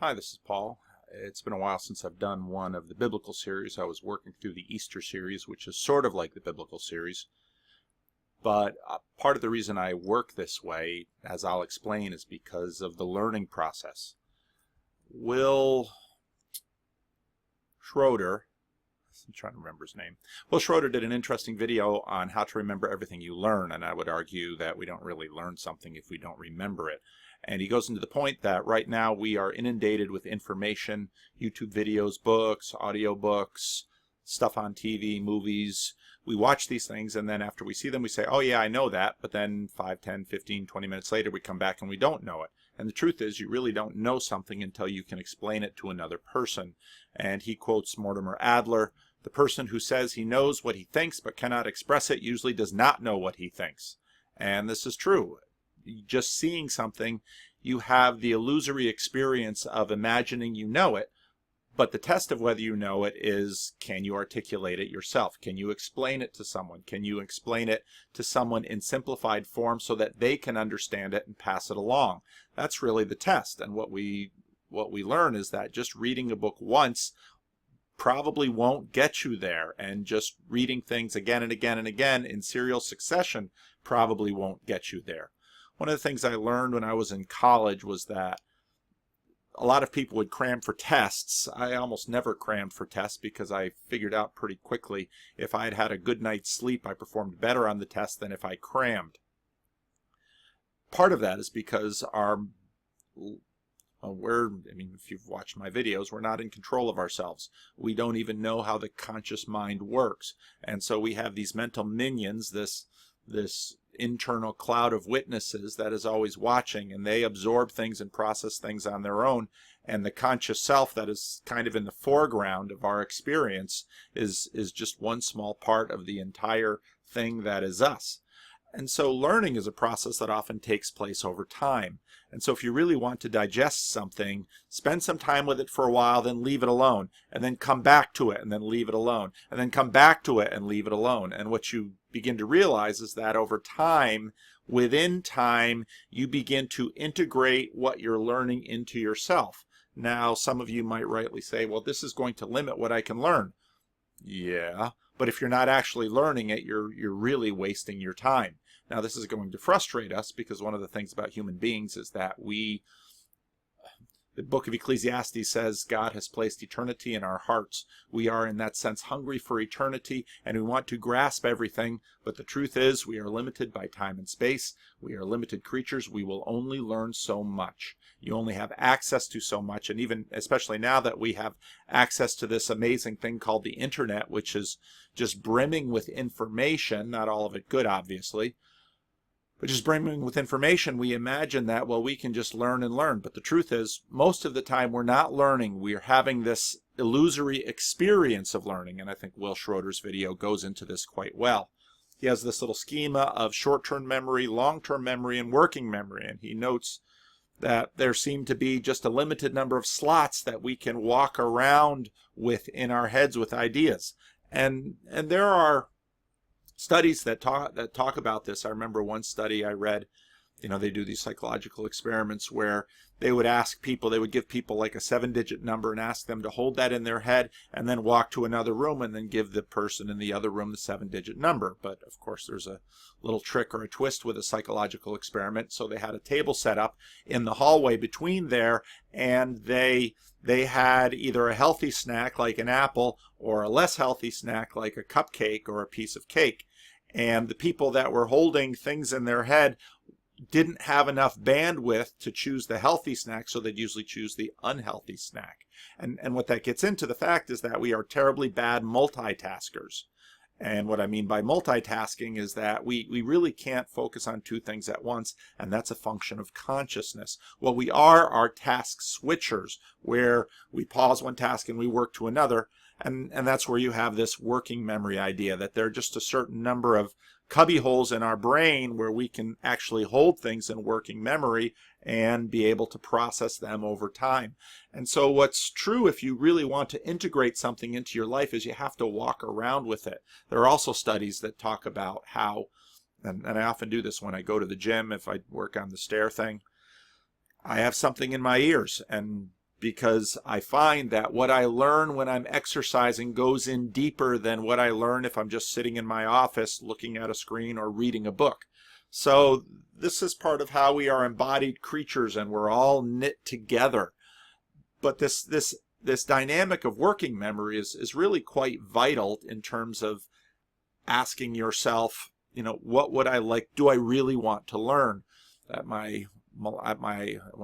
Hi, this is Paul. It's been a while since I've done one of the biblical series. I was working through the Easter series, which is sort of like the biblical series. But part of the reason I work this way, as I'll explain, is because of the learning process. Will Schroeder, I'm trying to remember his name. Will Schroeder did an interesting video on how to remember everything you learn, and I would argue that we don't really learn something if we don't remember it. And he goes into the point that right now we are inundated with information, YouTube videos, books, audiobooks, stuff on TV, movies. We watch these things, and then after we see them, we say, oh yeah, I know that. But then 5, 10, 15, 20 minutes later, we come back and we don't know it. And the truth is, you really don't know something until you can explain it to another person. And he quotes Mortimer Adler: the person who says he knows what he thinks but cannot express it usually does not know what he thinks. And this is true. Just seeing something, you have the illusory experience of imagining you know it, but the test of whether you know it is, can you articulate it yourself? Can you explain it to someone? Can you explain it to someone in simplified form so that they can understand it and pass it along? That's really the test. And what we learn is that just reading a book once probably won't get you there, and just reading things again and again and again in serial succession probably won't get you there. One of the things I learned when I was in college was that a lot of people would cram for tests. I almost never crammed for tests because I figured out pretty quickly if I had had a good night's sleep, I performed better on the test than if I crammed. Part of that is because if you've watched my videos, we're not in control of ourselves. We don't even know how the conscious mind works. And so we have these mental minions, this internal cloud of witnesses that is always watching, and they absorb things and process things on their own. And the conscious self that is kind of in the foreground of our experience is just one small part of the entire thing that is us. And so learning is a process that often takes place over time. And so if you really want to digest something, spend some time with it for a while, then leave it alone, and then come back to it, and then leave it alone, and then come back to it and leave it alone. And what you begin to realize is that over time, within time, you begin to integrate what you're learning into yourself. Now, some of you might rightly say, well, this is going to limit what I can learn. Yeah, but if you're not actually learning it, you're really wasting your time. Now, this is going to frustrate us because one of the things about human beings is that the book of Ecclesiastes says God has placed eternity in our hearts. We are in that sense hungry for eternity, and we want to grasp everything, but the truth is we are limited by time and space. We are limited creatures. We will only learn so much. You only have access to so much, and even especially now that we have access to this amazing thing called the internet, which is just brimming with information, not all of it good, obviously, but just brimming with information, we imagine that, well, we can just learn and learn. But the truth is, most of the time we're not learning. We're having this illusory experience of learning. And I think Will Schroeder's video goes into this quite well. He has this little schema of short-term memory, long-term memory, and working memory. And he notes that there seem to be just a limited number of slots that we can walk around with in our heads with ideas. And there are studies that talk about this. I remember one study I read, they do these psychological experiments where they would ask people, they would give people like a 7-digit number and ask them to hold that in their head and then walk to another room and then give the person in the other room the 7-digit number. But of course there's a little trick or a twist with a psychological experiment. So they had a table set up in the hallway between there, and they had either a healthy snack like an apple or a less healthy snack like a cupcake or a piece of cake. And the people that were holding things in their head didn't have enough bandwidth to choose the healthy snack, so they'd usually choose the unhealthy snack. And what that gets into the fact is that we are terribly bad multitaskers. And what I mean by multitasking is that we really can't focus on two things at once, and that's a function of consciousness. What we are task switchers, where we pause one task and we work to another, and that's where you have this working memory idea, that there are just a certain number of cubby holes in our brain where we can actually hold things in working memory and be able to process them over time. And so what's true if you really want to integrate something into your life is you have to walk around with it. There are also studies that talk about how, and I often do this when I go to the gym, if I work on the stair thing, I have something in my ears, and because I find that what I learn when I'm exercising goes in deeper than what I learn if I'm just sitting in my office looking at a screen or reading a book. So this is part of how we are embodied creatures, and we're all knit together. But this dynamic of working memory is really quite vital in terms of asking yourself, what would I like? Do I really want to learn? At one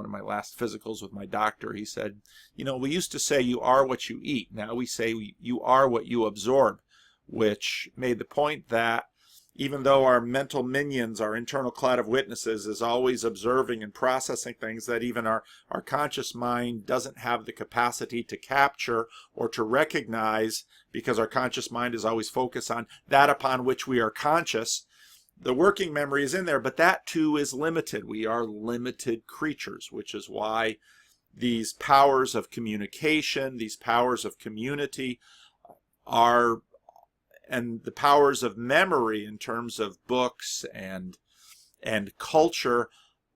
of my last physicals with my doctor, he said, we used to say you are what you eat. Now we say you are what you absorb, which made the point that even though our mental minions, our internal cloud of witnesses, is always observing and processing things that even our conscious mind doesn't have the capacity to capture or to recognize, because our conscious mind is always focused on that upon which we are conscious. The working memory is in there, but that too is limited. We are limited creatures, which is why these powers of communication, these powers of community and the powers of memory in terms of books and culture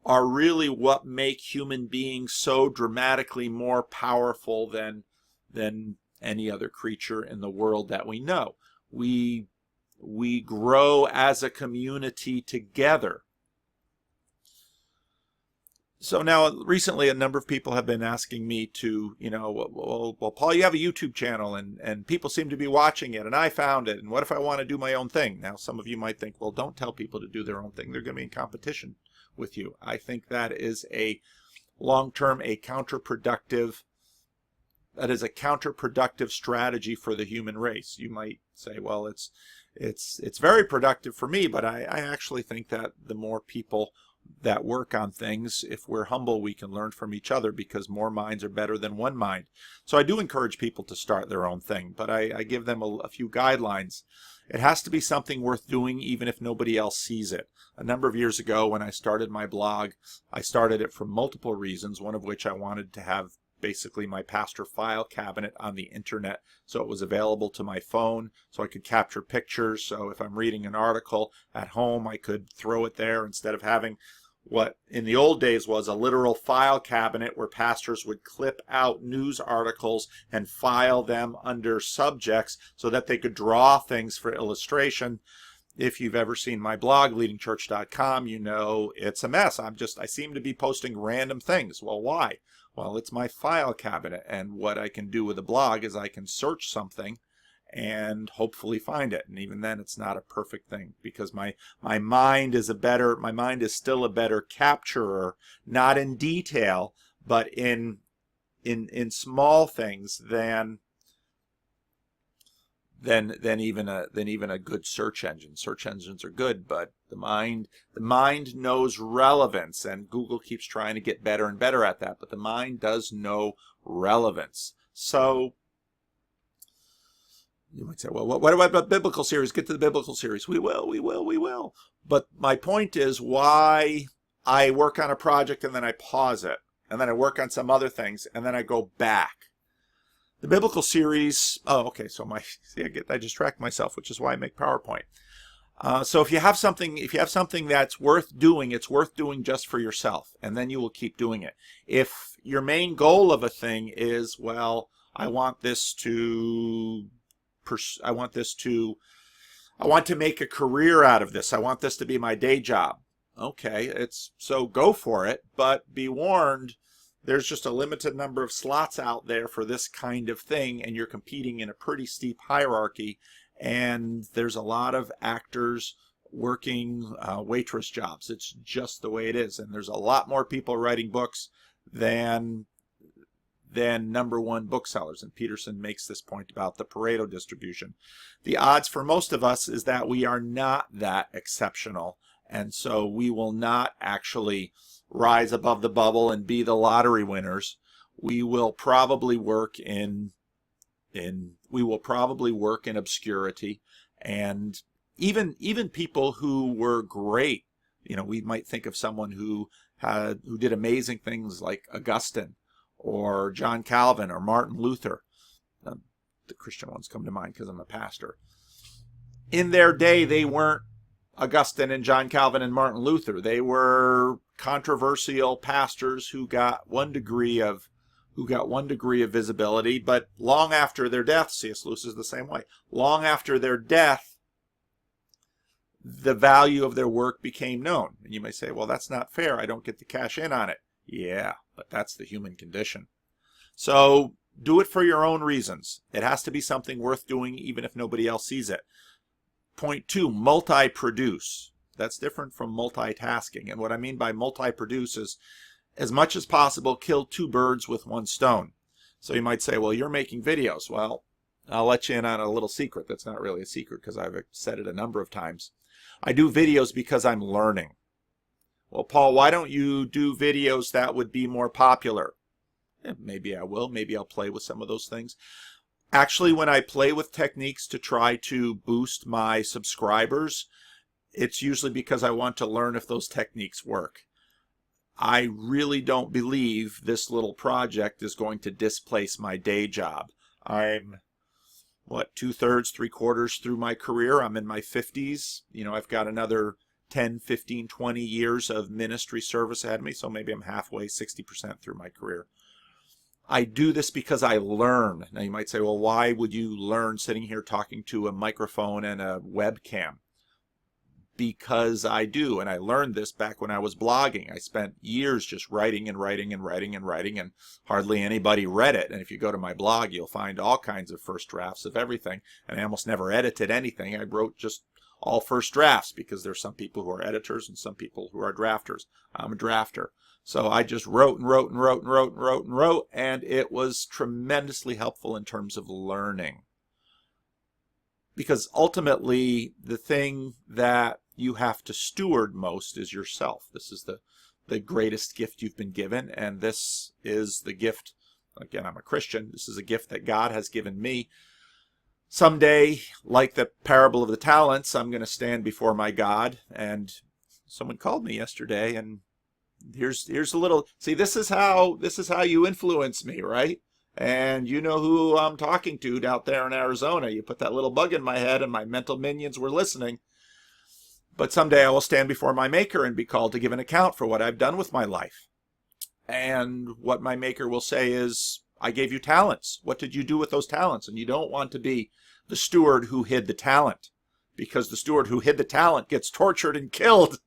are really what make human beings so dramatically more powerful than any other creature in the world that we know. We grow as a community together. So now recently a number of people have been asking me to, well, Paul, you have a YouTube channel and people seem to be watching it, and I found it, and what if I want to do my own thing? Now some of you might think, well, don't tell people to do their own thing. They're going to be in competition with you. I think that is a long-term, counterproductive strategy for the human race. You might say, well, it's very productive for me, but I actually think that the more people that work on things, if we're humble, we can learn from each other, because more minds are better than one mind. So I do encourage people to start their own thing, but I give them a few guidelines. It has to be something worth doing, even if nobody else sees it. A number of years ago when I started my blog, I started it for multiple reasons, one of which I wanted to have basically my pastor file cabinet on the internet, so it was available to my phone, so I could capture pictures. So if I'm reading an article at home, I could throw it there instead of having what in the old days was a literal file cabinet where pastors would clip out news articles and file them under subjects so that they could draw things for illustration. If you've ever seen my blog, leadingchurch.com, you know it's a mess. I seem to be posting random things. Well, why? Well, it's my file cabinet, and what I can do with a blog is I can search something and hopefully find it. And even then, it's not a perfect thing, because my mind is still a better capturer, not in detail, but in small things than even a good search engine. Search engines are good, but the mind knows relevance, and Google keeps trying to get better and better at that, but the mind does know relevance. So you might say, well, what about the biblical series? Get to the biblical series. We will. But my point is why I work on a project and then I pause it, and then I work on some other things, and then I go back. The biblical series, so I distract myself, which is why I make PowerPoint. So if you have something that's worth doing, it's worth doing just for yourself, and then you will keep doing it. If your main goal of a thing is, well, I want to make a career out of this. I want this to be my day job. Okay, so go for it, but be warned, there's just a limited number of slots out there for this kind of thing, and you're competing in a pretty steep hierarchy, and there's a lot of actors working waitress jobs. It's just the way it is, and there's a lot more people writing books than number one booksellers, and Peterson makes this point about the Pareto distribution. The odds for most of us is that we are not that exceptional, and so we will not actually rise above the bubble and be the lottery winners. We will probably work in obscurity, and even people who were great, we might think of someone who did amazing things like Augustine or John Calvin or Martin Luther. The Christian ones come to mind because I'm a pastor. In their day, they weren't Augustine and John Calvin and Martin Luther. They were controversial pastors who got one degree of who got 1 degree of visibility, but long after their death, C.S. Lewis is the same way, long after their death, the value of their work became known. And you may say, well, that's not fair. I don't get to cash in on it. Yeah, but that's the human condition. So do it for your own reasons. It has to be something worth doing even if nobody else sees it. Point 2, multi-produce. That's different from multitasking. And what I mean by multi-produce is, as much as possible, kill 2 birds with 1 stone. So you might say, well, you're making videos. Well, I'll let you in on a little secret. That's not really a secret because I've said it a number of times. I do videos because I'm learning. Well, Paul, why don't you do videos that would be more popular? Maybe I will. Maybe I'll play with some of those things. Actually, when I play with techniques to try to boost my subscribers, it's usually because I want to learn if those techniques work. I really don't believe this little project is going to displace my day job. I'm, 2/3, 3/4 through my career. I'm in my 50s. I've got another 10, 15, 20 years of ministry service ahead of me, so maybe I'm halfway, 60% through my career. I do this because I learn. Now you might say, well, why would you learn sitting here talking to a microphone and a webcam? Because I do, and I learned this back when I was blogging. I spent years just writing and writing and writing and writing, and hardly anybody read it. And if you go to my blog, you'll find all kinds of first drafts of everything. And I almost never edited anything. I wrote just all first drafts because there's some people who are editors and some people who are drafters. I'm a drafter. So I just wrote and wrote and wrote and wrote and wrote and wrote, and it was tremendously helpful in terms of learning. Because ultimately, the thing that you have to steward most is yourself. This is the greatest gift you've been given, and this is the gift, again, I'm a Christian, this is a gift that God has given me. Someday, like the parable of the talents, I'm going to stand before my God, and someone called me yesterday, and here's a little, see, this is how you influence me, right? And you know who I'm talking to out there in Arizona. You put that little bug in my head and my mental minions were listening. But someday I will stand before my Maker and be called to give an account for what I've done with my life. And what my Maker will say is, I gave you talents. What did you do with those talents? And you don't want to be the steward who hid the talent, because the steward who hid the talent gets tortured and killed.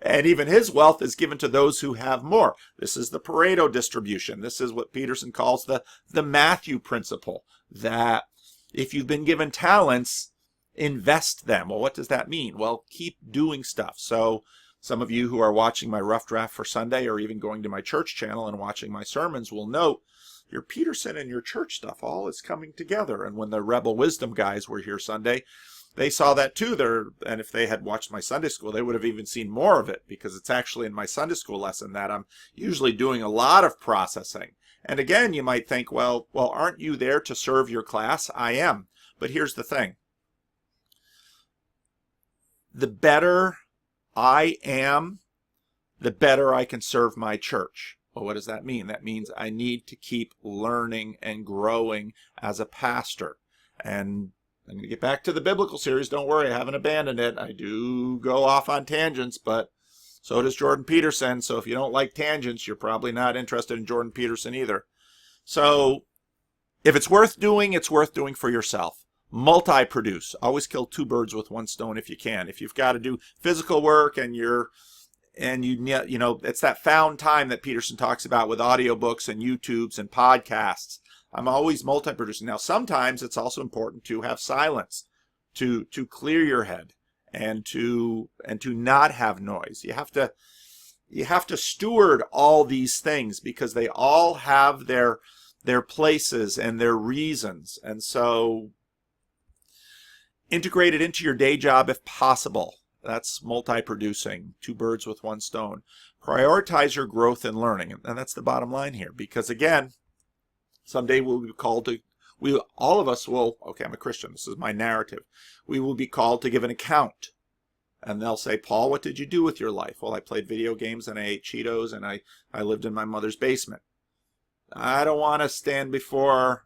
And even his wealth is given to those who have more. This is the Pareto distribution. This is what Peterson calls the Matthew principle, that if you've been given talents, invest them. Well, what does that mean? Well, keep doing stuff. So some of you who are watching my rough draft for Sunday, or even going to my church channel and watching my sermons, will note your Peterson and your church stuff all is coming together. And when the Rebel Wisdom guys were here Sunday, they saw that too. And if they had watched my Sunday school, they would have even seen more of it, because it's actually in my Sunday school lesson that I'm usually doing a lot of processing. And again, you might think, well, aren't you there to serve your class? I am. But here's the thing. The better I am, the better I can serve my church. Well, what does that mean? That means I need to keep learning and growing as a pastor. And I'm going to get back to the biblical series. Don't worry, I haven't abandoned it. I do go off on tangents, but so does Jordan Peterson. So if you don't like tangents, you're probably not interested in Jordan Peterson either. So if it's worth doing for yourself. Multi-produce. Always kill 2 birds with 1 stone if you can. If you've got to do physical work and it's that found time that Peterson talks about with audiobooks and YouTubes and podcasts. I'm always multi-producing. Now, sometimes it's also important to have silence, to clear your head, and to not have noise. You have to steward all these things, because they all have their places and their reasons. And so integrate it into your day job if possible. That's multi-producing, 2 birds with 1 stone. Prioritize your growth and learning, and that's the bottom line here. Because again, someday we'll be called to, all of us will, okay, I'm a Christian, this is my narrative. We will be called to give an account. And they'll say, Paul, what did you do with your life? Well, I played video games and I ate Cheetos and I lived in my mother's basement. I don't want to stand before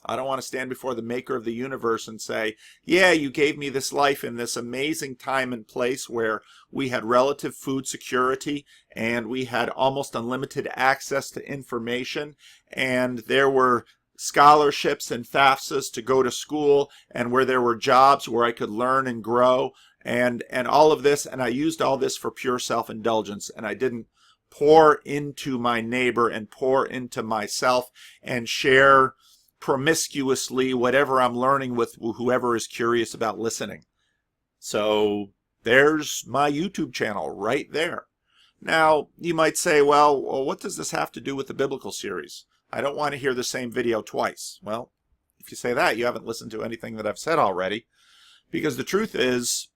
I don't want to stand before the maker of the universe and say, yeah, you gave me this life in this amazing time and place where we had relative food security and we had almost unlimited access to information, and there were scholarships and FAFSAs to go to school, and where there were jobs where I could learn and grow, and all of this, and I used all this for pure self-indulgence, and I didn't pour into my neighbor and pour into myself and share promiscuously whatever I'm learning with whoever is curious about listening. So there's my YouTube channel right there. Now, you might say, well, what does this have to do with the biblical series? I don't want to hear the same video twice. Well, if you say that, you haven't listened to anything that I've said already, because the truth is,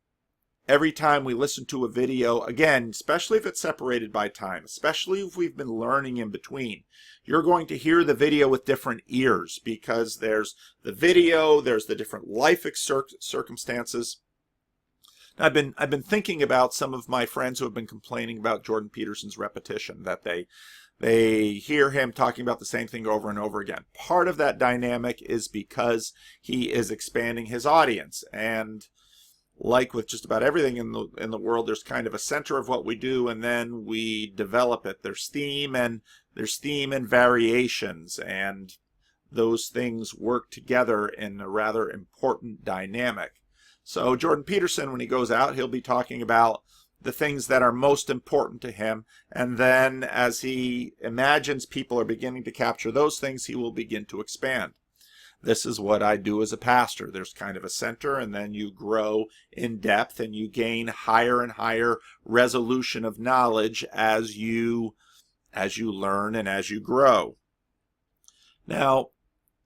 every time we listen to a video, again, especially if it's separated by time, especially if we've been learning in between, you're going to hear the video with different ears, because there's the video, there's the different life circumstances. I've been thinking about some of my friends who have been complaining about Jordan Peterson's repetition, that they hear him talking about the same thing over and over again. Part of that dynamic is because he is expanding his audience, and like with just about everything in the world, there's kind of a center of what we do, and then we develop it. There's theme and variations, and those things work together in a rather important dynamic. So Jordan Peterson, when he goes out, he'll be talking about the things that are most important to him, and then as he imagines people are beginning to capture those things, he will begin to expand. This is what I do as a pastor. There's kind of a center, and then you grow in depth, and you gain higher and higher resolution of knowledge as you learn and as you grow. Now,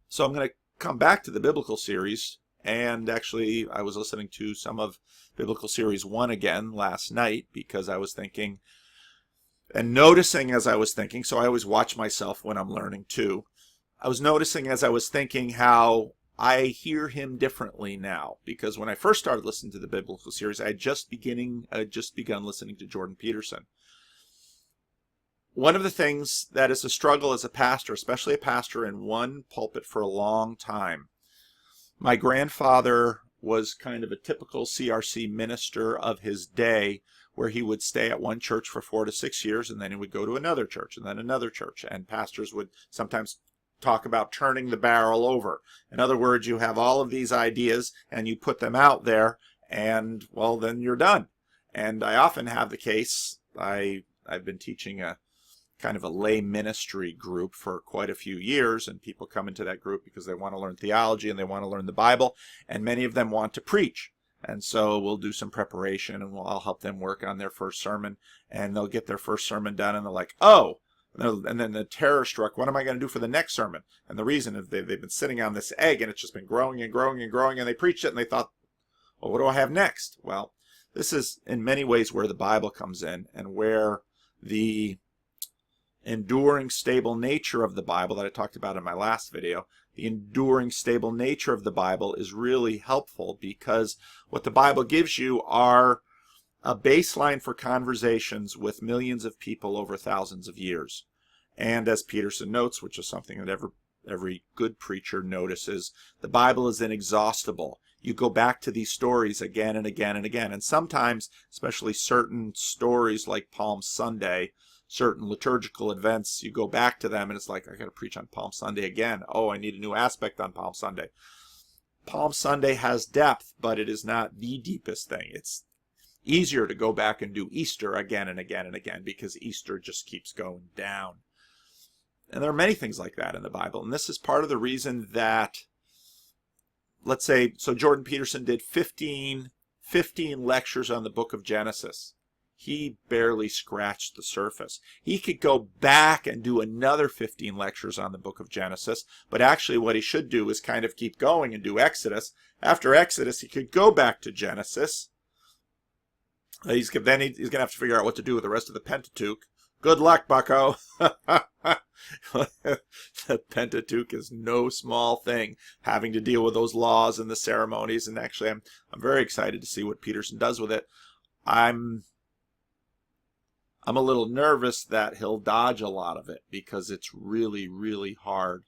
so I'm going to come back to the biblical series, and actually I was listening to some of Biblical Series 1 again last night, because I was thinking and noticing as I was thinking, so I always watch myself when I'm learning too. I was noticing as I was thinking how I hear him differently now, because when I first started listening to the biblical series, I had just begun listening to Jordan Peterson. One of the things that is a struggle as a pastor, especially a pastor in one pulpit for a long time, my grandfather was kind of a typical CRC minister of his day, where he would stay at one church for 4 to 6 years, and then he would go to another church, and then another church, and pastors would sometimes talk about turning the barrel over. In other words, you have all of these ideas and you put them out there, and well, then you're done. And I often have the case, I've been teaching a kind of a lay ministry group for quite a few years, and people come into that group because they want to learn theology and they want to learn the Bible, and many of them want to preach. And so we'll do some preparation, and I'll help them work on their first sermon, and they'll get their first sermon done, and they're like, oh, and then the terror struck, what am I going to do for the next sermon? And the reason is they've been sitting on this egg, and it's just been growing and growing and growing, and they preached it, and they thought, well, what do I have next? Well, this is in many ways where the Bible comes in, and where the enduring, stable nature of the Bible that I talked about in my last video, the enduring, stable nature of the Bible is really helpful, because what the Bible gives you are a baseline for conversations with millions of people over thousands of years. And as Peterson notes, which is something that every good preacher notices, the Bible is inexhaustible. You go back to these stories again and again and again. And sometimes, especially certain stories like Palm Sunday, certain liturgical events, you go back to them and it's like, I got to preach on Palm Sunday again. Oh, I need a new aspect on Palm Sunday. Palm Sunday has depth, but it is not the deepest thing. It's easier to go back and do Easter again and again and again, because Easter just keeps going down. And there are many things like that in the Bible. And this is part of the reason that, let's say, so Jordan Peterson did 15 lectures on the book of Genesis. He barely scratched the surface. He could go back and do another 15 lectures on the book of Genesis, but actually what he should do is kind of keep going and do Exodus. After Exodus, he could go back to Genesis. He's going to have to figure out what to do with the rest of the Pentateuch. Good luck, bucko. The Pentateuch is no small thing, having to deal with those laws and the ceremonies. And actually, I'm very excited to see what Peterson does with it. I'm a little nervous that he'll dodge a lot of it, because it's really, really hard.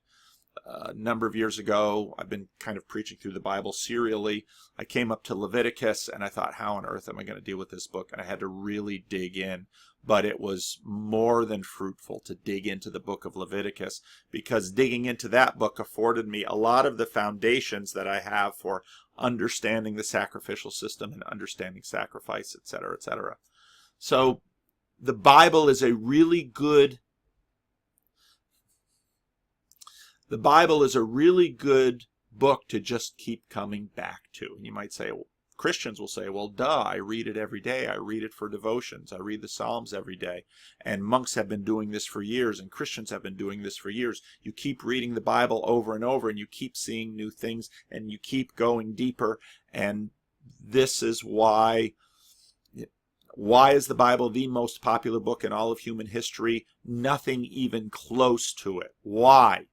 a number of years ago, I've been kind of preaching through the Bible serially. I came up to Leviticus and I thought, how on earth am I going to deal with this book? And I had to really dig in. But it was more than fruitful to dig into the book of Leviticus, because digging into that book afforded me a lot of the foundations that I have for understanding the sacrificial system and understanding sacrifice, etc., etc. So the Bible is a really good book to just keep coming back to. And you might say, well, Christians will say, well, duh, I read it every day. I read it for devotions. I read the Psalms every day. And monks have been doing this for years, and Christians have been doing this for years. You keep reading the Bible over and over, and you keep seeing new things, and you keep going deeper. And this is why is the Bible the most popular book in all of human history? Nothing even close to it. Why?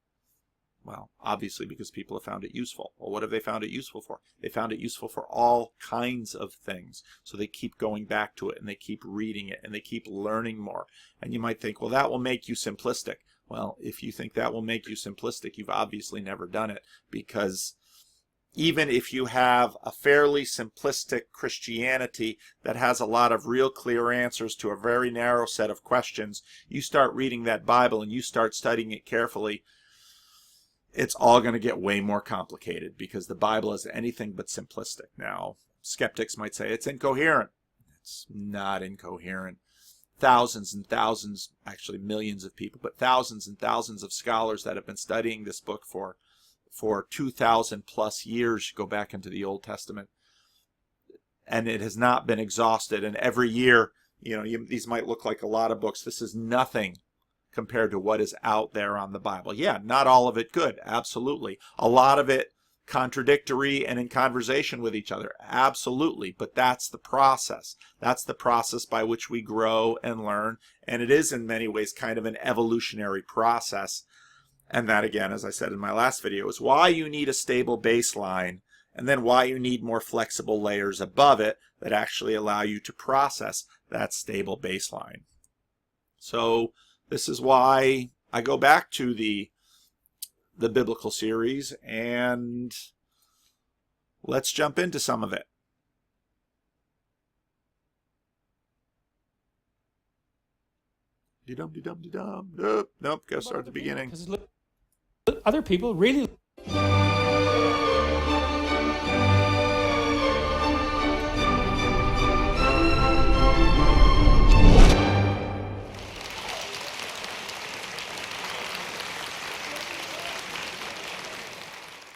Well, obviously because people have found it useful. Well, what have they found it useful for? They found it useful for all kinds of things. So they keep going back to it, and they keep reading it, and they keep learning more. And you might think, well, that will make you simplistic. Well, if you think that will make you simplistic, you've obviously never done it, because even if you have a fairly simplistic Christianity that has a lot of real clear answers to a very narrow set of questions, you start reading that Bible and you start studying it carefully, it's all going to get way more complicated, because the Bible is anything but simplistic. Now, skeptics might say it's incoherent. It's not incoherent. Thousands and thousands, actually millions of people, but thousands and thousands of scholars that have been studying this book for 2,000 plus years, go back into the Old Testament, and it has not been exhausted. And every year, these might look like a lot of books. This is nothing compared to what is out there on the Bible. Yeah, not all of it good, absolutely. A lot of it contradictory and in conversation with each other, absolutely. But that's the process. That's the process by which we grow and learn. And it is in many ways kind of an evolutionary process. And that, again, as I said in my last video, is why you need a stable baseline, and then why you need more flexible layers above it that actually allow you to process that stable baseline. So this is why I go back to the biblical series, and let's jump into some of it. Nope, gotta start at the beginning. Other people really...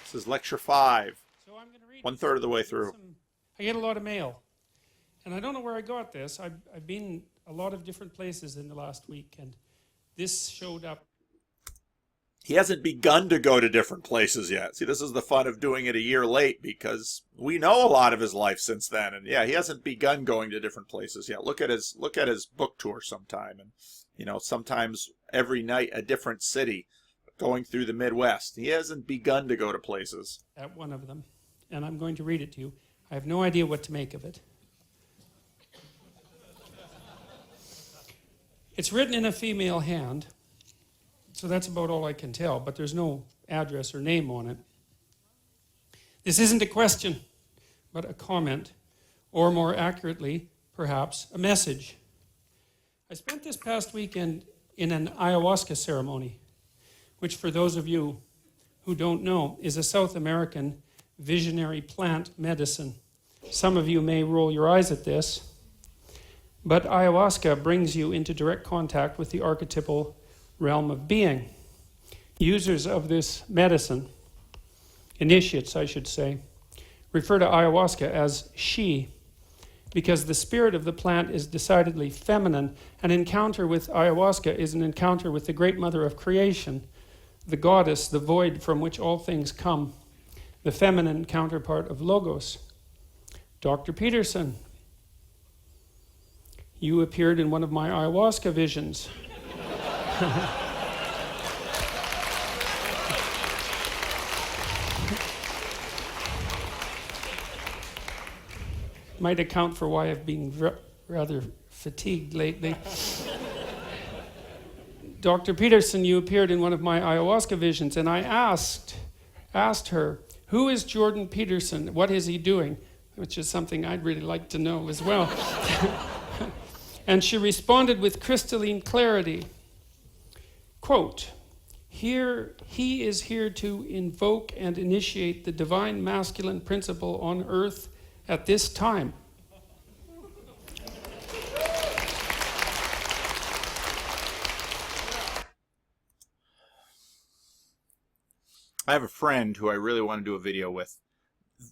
This is lecture 5. So I'm going to read 1/3 of the way through. I get a lot of mail, and I don't know where I got this. I've been a lot of different places in the last week, and this showed up. He hasn't begun to go to different places yet. See, this is the fun of doing it a year late, because we know a lot of his life since then, and yeah, he hasn't begun going to different places yet. Look at his book tour sometime, and sometimes every night a different city, going through the Midwest. He hasn't begun to go to places. At one of them, and I'm going to read it to you. I have no idea what to make of it. It's written in a female hand, so that's about all I can tell, but there's no address or name on it. This isn't a question, but a comment, or more accurately, perhaps, a message. I spent this past weekend in an ayahuasca ceremony, which, for those of you who don't know, is a South American visionary plant medicine. Some of you may roll your eyes at this, but ayahuasca brings you into direct contact with the archetypal realm of being. Users of this medicine, initiates I should say, refer to ayahuasca as she, because the spirit of the plant is decidedly feminine. An encounter with ayahuasca is an encounter with the great mother of creation, the goddess, the void from which all things come, the feminine counterpart of Logos. Dr. Peterson, you appeared in one of my ayahuasca visions. Might account for why I've been rather fatigued lately. Dr. Peterson, you appeared in one of my ayahuasca visions, and I asked her, who is Jordan Peterson? What is he doing? Which is something I'd really like to know as well. And she responded with crystalline clarity, quote, "Here, he is here to invoke and initiate the divine masculine principle on earth at this time." I have a friend who I really want to do a video with.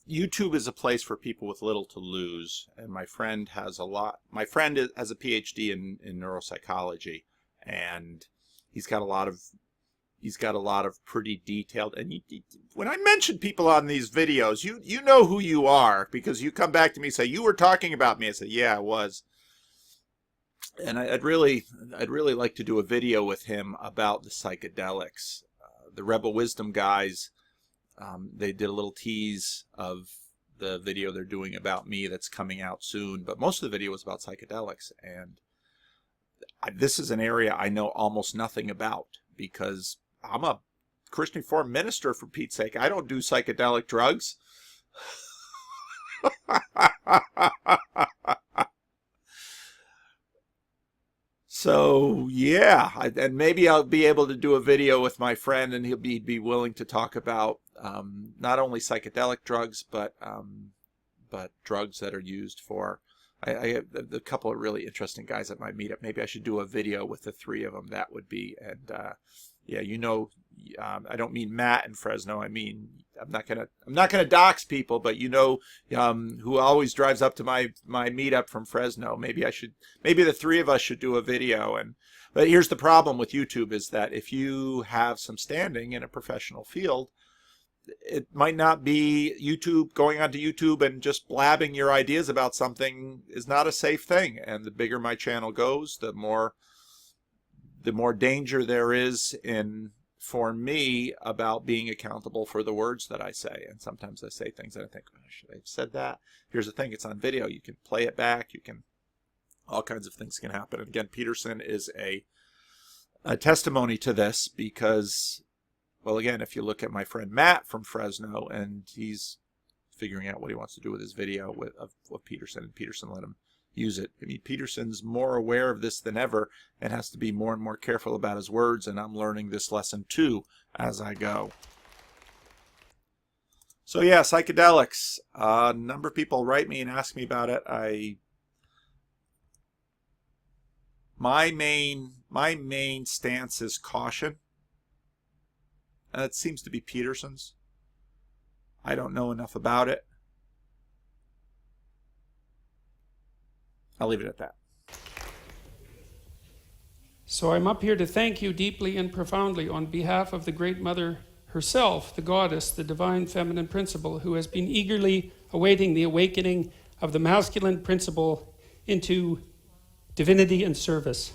YouTube is a place for people with little to lose, and my friend has a PhD in neuropsychology, and he's got a lot of pretty detailed, and when I mention people on these videos, you know who you are, because you come back to me and say, "You were talking about me." I say, "Yeah, I was." And I'd really like to do a video with him about the psychedelics. The Rebel Wisdom guys, they did a little tease of the video they're doing about me that's coming out soon, but most of the video was about psychedelics, and this is an area I know almost nothing about, because I'm a Christian Reformed minister, for Pete's sake. I don't do psychedelic drugs. So yeah, and maybe I'll be able to do a video with my friend, and he'd be willing to talk about not only psychedelic drugs, but drugs that are used for. I have a couple of really interesting guys at my meetup. Maybe I should do a video with the three of them. That would be, and yeah, I don't mean Matt in Fresno. I mean, I'm not gonna dox people, but who always drives up to my meetup from Fresno. Maybe the three of us should do a video. But here's the problem with YouTube, is that if you have some standing in a professional field, it might not be going onto YouTube and just blabbing your ideas about something is not a safe thing. And the bigger my channel goes, the more danger there is for me about being accountable for the words that I say. And sometimes I say things that I think, oh, should I have said that? Here's the thing, it's on video. You can play it back. All kinds of things can happen. And again, Peterson is a testimony to this, because, well, again, if you look at my friend Matt from Fresno, and he's figuring out what he wants to do with his video of Peterson, and Peterson let him use it. I mean, Peterson's more aware of this than ever and has to be more and more careful about his words, and I'm learning this lesson too as I go. So yeah, psychedelics. A number of people write me and ask me about it. My main stance is caution. It seems to be Peterson's. I don't know enough about it. I'll leave it at that. So I'm up here to thank you deeply and profoundly on behalf of the Great Mother herself, the goddess, the divine feminine principle, who has been eagerly awaiting the awakening of the masculine principle into divinity and service.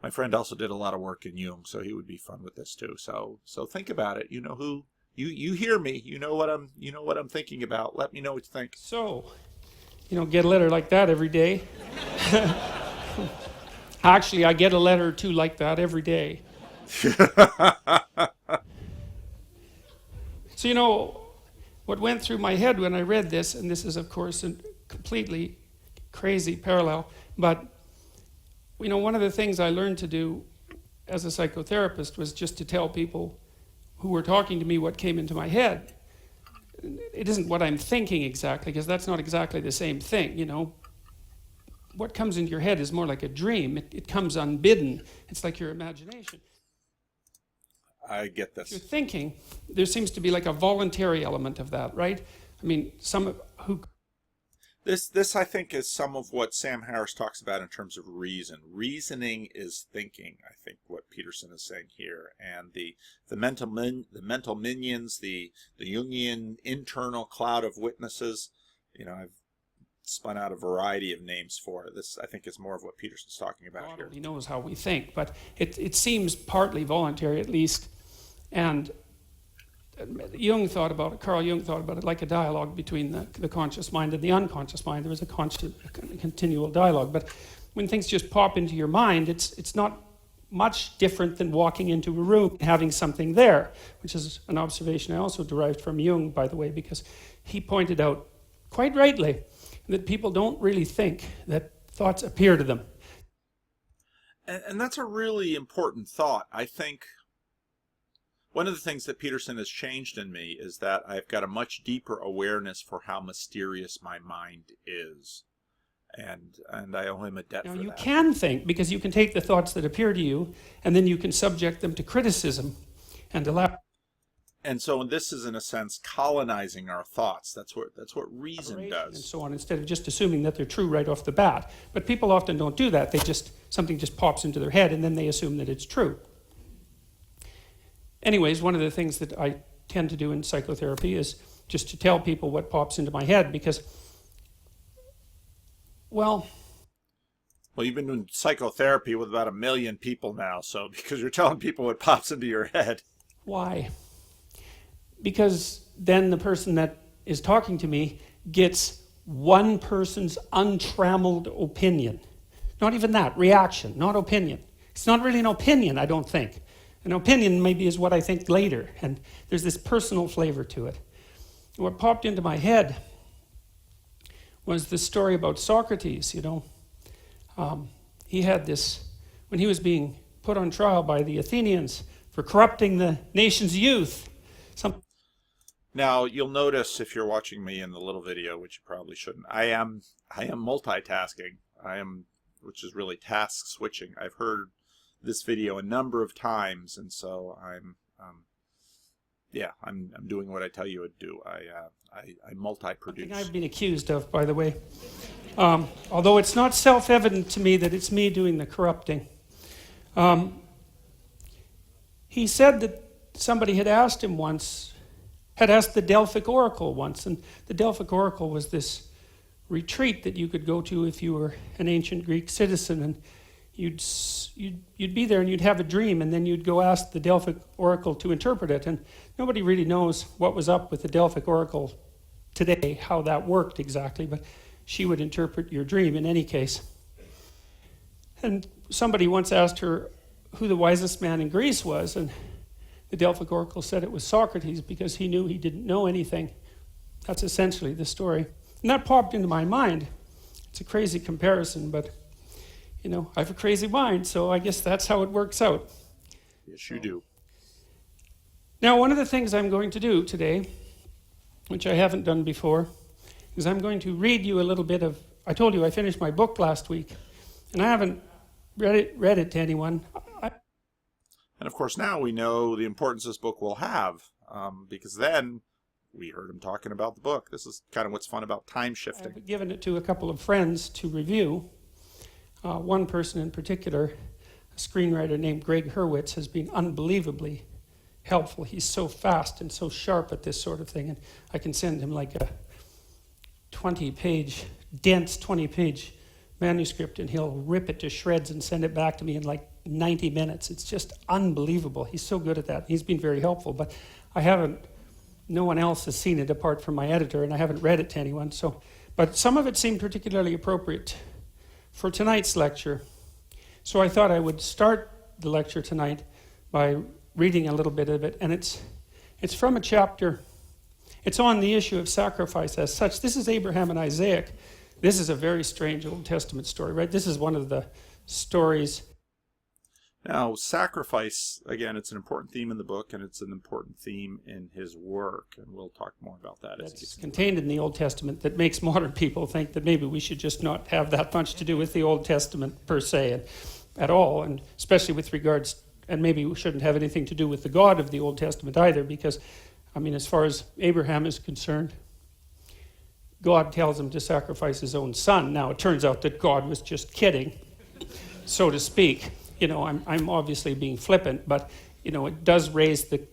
My friend also did a lot of work in Jung, so he would be fun with this too. So think about it. You know who you hear me. You know what I'm thinking about. Let me know what you think. So, get a letter like that every day. Actually, I get a letter or two like that every day. So, what went through my head when I read this, and this is, of course, a completely crazy parallel, but, one of the things I learned to do as a psychotherapist was just to tell people who were talking to me what came into my head. It isn't what I'm thinking exactly, because that's not exactly the same thing, What comes into your head is more like a dream. It comes unbidden. It's like your imagination. I get this. If you're thinking, there seems to be like a voluntary element of that, right? I mean, This I think is some of what Sam Harris talks about in terms of reason. Reasoning is thinking, I think, what Peterson is saying here. And the mental minions, the Jungian internal cloud of witnesses, I've spun out a variety of names for it. This, I think, is more of what Peterson's talking about here. He knows how we think, but it seems partly voluntary, at least. And Carl Jung thought about it like a dialogue between the conscious mind and the unconscious mind. There was a continual dialogue. But when things just pop into your mind, it's not much different than walking into a room and having something there, which is an observation I also derived from Jung, by the way, because he pointed out, quite rightly, that people don't really think that thoughts appear to them. And that's a really important thought. I think one of the things that Peterson has changed in me is that I've got a much deeper awareness for how mysterious my mind is. And I owe him a debt for that. Now you can think, because you can take the thoughts that appear to you, and then you can subject them to criticism and allow. And so this is, in a sense, colonizing our thoughts. That's what reason does. And so on, instead of just assuming that they're true right off the bat. But people often don't do that. Something just pops into their head, and then they assume that it's true. Anyways, one of the things that I tend to do in psychotherapy is just to tell people what pops into my head, because, well, you've been doing psychotherapy with about 1 million people now, so because you're telling people what pops into your head. Why? Because then the person that is talking to me gets one person's untrammeled opinion. Not even that, reaction, not opinion. It's not really an opinion, I don't think. An opinion maybe is what I think later, and there's this personal flavor to it. What popped into my head was the story about Socrates, He had this, when he was being put on trial by the Athenians for corrupting the nation's youth. Now, you'll notice if you're watching me in the little video, which you probably shouldn't, I am multitasking. Which is really task switching. I've heard this video a number of times, and so I'm doing what I tell you to do. I multi-produce. Something I've been accused of, by the way. Although it's not self-evident to me that it's me doing the corrupting. He said that somebody had asked the Delphic Oracle once, and the Delphic Oracle was this retreat that you could go to if you were an ancient Greek citizen, and you'd be there and you'd have a dream, and then you'd go ask the Delphic Oracle to interpret it. And nobody really knows what was up with the Delphic Oracle today, how that worked exactly, but she would interpret your dream in any case. And somebody once asked her who the wisest man in Greece was, and the Delphic Oracle said it was Socrates because he knew he didn't know anything. That's essentially the story. And that popped into my mind. It's a crazy comparison, but, I have a crazy mind, so I guess that's how it works out. Yes, you do. Now, one of the things I'm going to do today, which I haven't done before, is I'm going to read you a little bit of, I told you I finished my book last week, and I haven't read it to anyone. And of course now we know the importance this book will have, because then we heard him talking about the book. This is kind of what's fun about time shifting. I've given it to a couple of friends to review. One person in particular, a screenwriter named Greg Hurwitz, has been unbelievably helpful. He's so fast and so sharp at this sort of thing, and I can send him like a 20-page, dense 20-page manuscript, and he'll rip it to shreds and send it back to me in like 90 minutes. It's just unbelievable. He's so good at that. He's been very helpful, but no one else has seen it apart from my editor, and I haven't read it to anyone. But some of it seemed particularly appropriate for tonight's lecture. So I thought I would start the lecture tonight by reading a little bit of it, and it's from a chapter. It's on the issue of sacrifice as such. This is Abraham and Isaac. This is a very strange Old Testament story, right? This is one of the stories. Now, sacrifice, again, it's an important theme in the book, and it's an important theme in his work, and we'll talk more about that. It's contained in the Old Testament that makes modern people think that maybe we should just not have that much to do with the Old Testament per se and at all, and especially with regards, and maybe we shouldn't have anything to do with the God of the Old Testament either, because, as far as Abraham is concerned, God tells him to sacrifice his own son. Now, it turns out that God was just kidding, so to speak. I'm obviously being flippant, but, it does raise the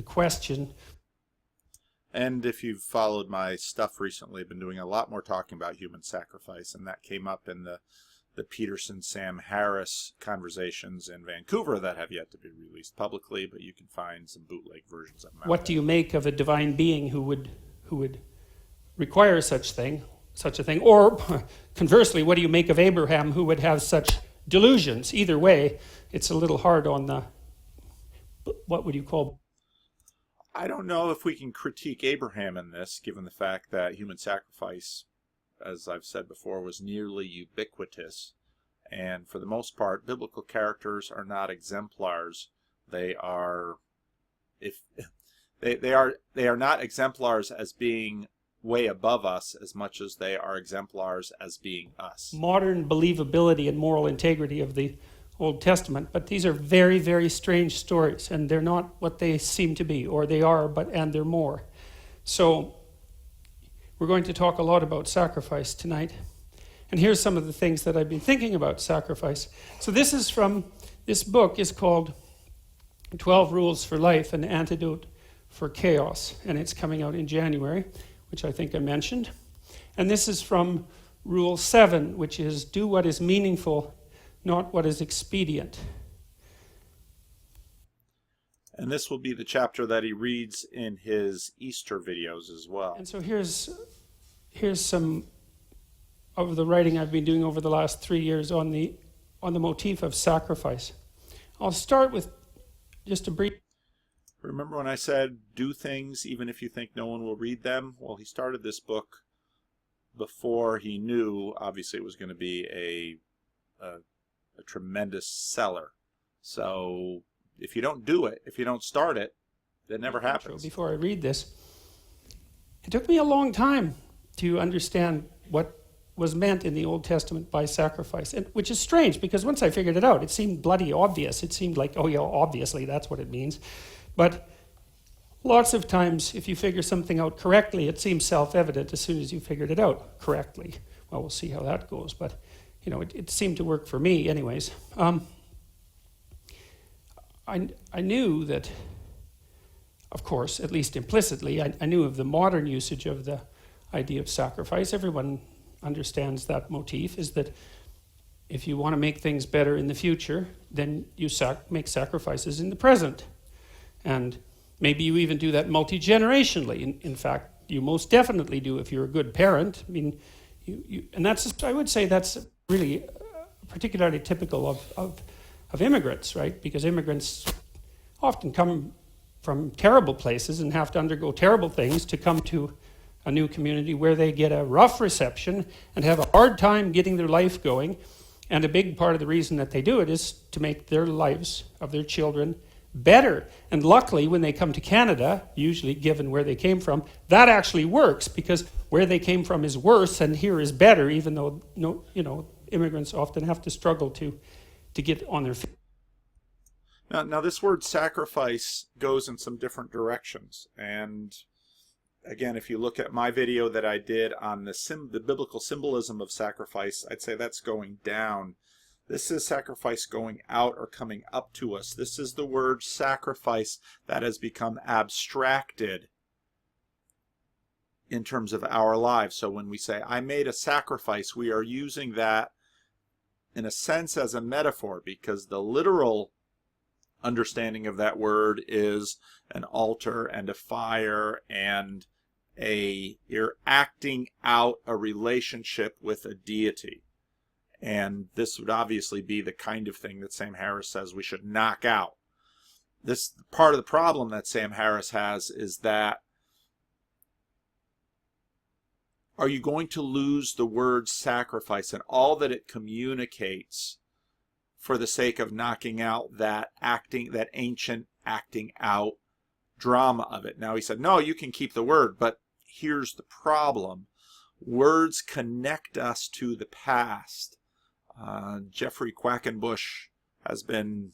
question. And if you've followed my stuff recently, I've been doing a lot more talking about human sacrifice, and that came up in the Peterson, Sam Harris conversations in Vancouver that have yet to be released publicly, but you can find some bootleg versions of them. What do you make of a divine being who would require such a thing? Or conversely, what do you make of Abraham, who would have such delusions. Either way, it's a little hard on the, what would you call? I don't know if we can critique Abraham in this, given the fact that human sacrifice, as I've said before, was nearly ubiquitous. And for the most part, biblical characters are not exemplars. They are, if they are not exemplars as being way above us as much as they are exemplars as being us. Modern believability and moral integrity of the Old Testament, but these are very, very strange stories, and they're not what they seem to be, or they are, and they're more. So we're going to talk a lot about sacrifice tonight. And here's some of the things that I've been thinking about sacrifice. So this book is called 12 Rules for Life, an Antidote for Chaos, and it's coming out in January, which I think I mentioned. And this is from Rule 7, which is do what is meaningful, not what is expedient. And this will be the chapter that he reads in his Easter videos as well. And so here's some of the writing I've been doing over the last 3 years on the motif of sacrifice. I'll start with just a brief. Remember when I said do things even if you think no one will read them? Well, he started this book before he knew, obviously, it was going to be a tremendous seller. So if you don't do it, if you don't start it, it never happens. Before I read this, it took me a long time to understand what was meant in the Old Testament by sacrifice, which is strange because once I figured it out, it seemed bloody obvious. It seemed like, oh yeah, obviously that's what it means. But lots of times, if you figure something out correctly, it seems self-evident as soon as you figured it out correctly. Well, we'll see how that goes, but it seemed to work for me anyways. I knew that, of course, at least implicitly, I knew of the modern usage of the idea of sacrifice. Everyone understands that motif, is that if you want to make things better in the future, then you make sacrifices in the present. And maybe you even do that multi-generationally. In fact, you most definitely do if you're a good parent. I mean, and I would say that's really particularly typical of immigrants, right? Because immigrants often come from terrible places and have to undergo terrible things to come to a new community where they get a rough reception and have a hard time getting their life going. And a big part of the reason that they do it is to make their lives of their children better. And luckily, when they come to Canada, usually given where they came from, that actually works because where they came from is worse and here is better, even though immigrants often have to struggle to get on their feet. Now this word sacrifice goes in some different directions. And again, if you look at my video that I did on the biblical symbolism of sacrifice, I'd say that's going down. This is sacrifice going out or coming up to us. This is the word sacrifice that has become abstracted in terms of our lives. So when we say, I made a sacrifice, we are using that in a sense as a metaphor, because the literal understanding of that word is an altar and a fire and you're acting out a relationship with a deity. And this would obviously be the kind of thing that Sam Harris says we should knock out. This part of the problem that Sam Harris has is that are you going to lose the word sacrifice and all that it communicates for the sake of knocking out that ancient acting out drama of it? Now he said, no, you can keep the word, but here's the problem. Words connect us to the past. Jeffrey Quackenbush has been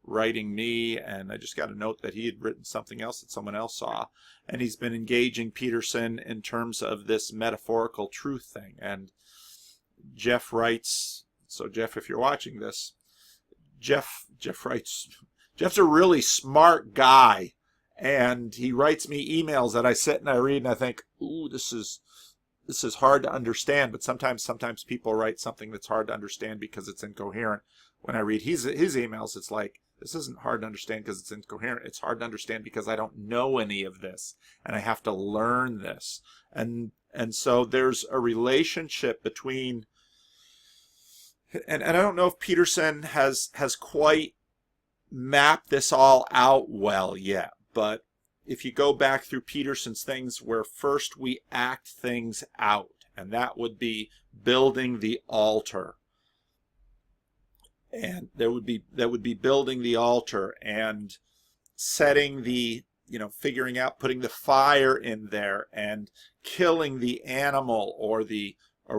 writing me, and I just got a note that he had written something else that someone else saw, and he's been engaging Peterson in terms of this metaphorical truth thing. And Jeff writes, so Jeff, if you're watching this, Jeff writes, Jeff's a really smart guy, and he writes me emails that I sit and I read and I think, ooh, this is hard to understand. But sometimes people write something that's hard to understand because it's incoherent. When I read his emails, it's like, this isn't hard to understand because it's incoherent. It's hard to understand because I don't know any of this, and I have to learn this. And so there's a relationship between And I don't know if Peterson has quite mapped this all out well yet, but if you go back through Peterson's things where first we act things out, and that would be building the altar. And that would be building the altar and setting the, figuring out, putting the fire in there and killing the animal or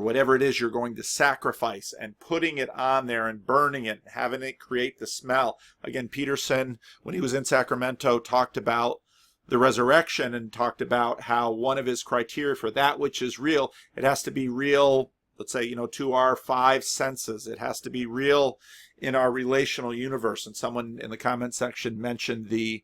whatever it is you're going to sacrifice and putting it on there and burning it, having it create the smell. Again, Peterson, when he was in Sacramento, talked about the resurrection and talked about how one of his criteria for that which is real, it has to be real, let's say, to our five senses. It has to be real in our relational universe. And someone in the comment section mentioned the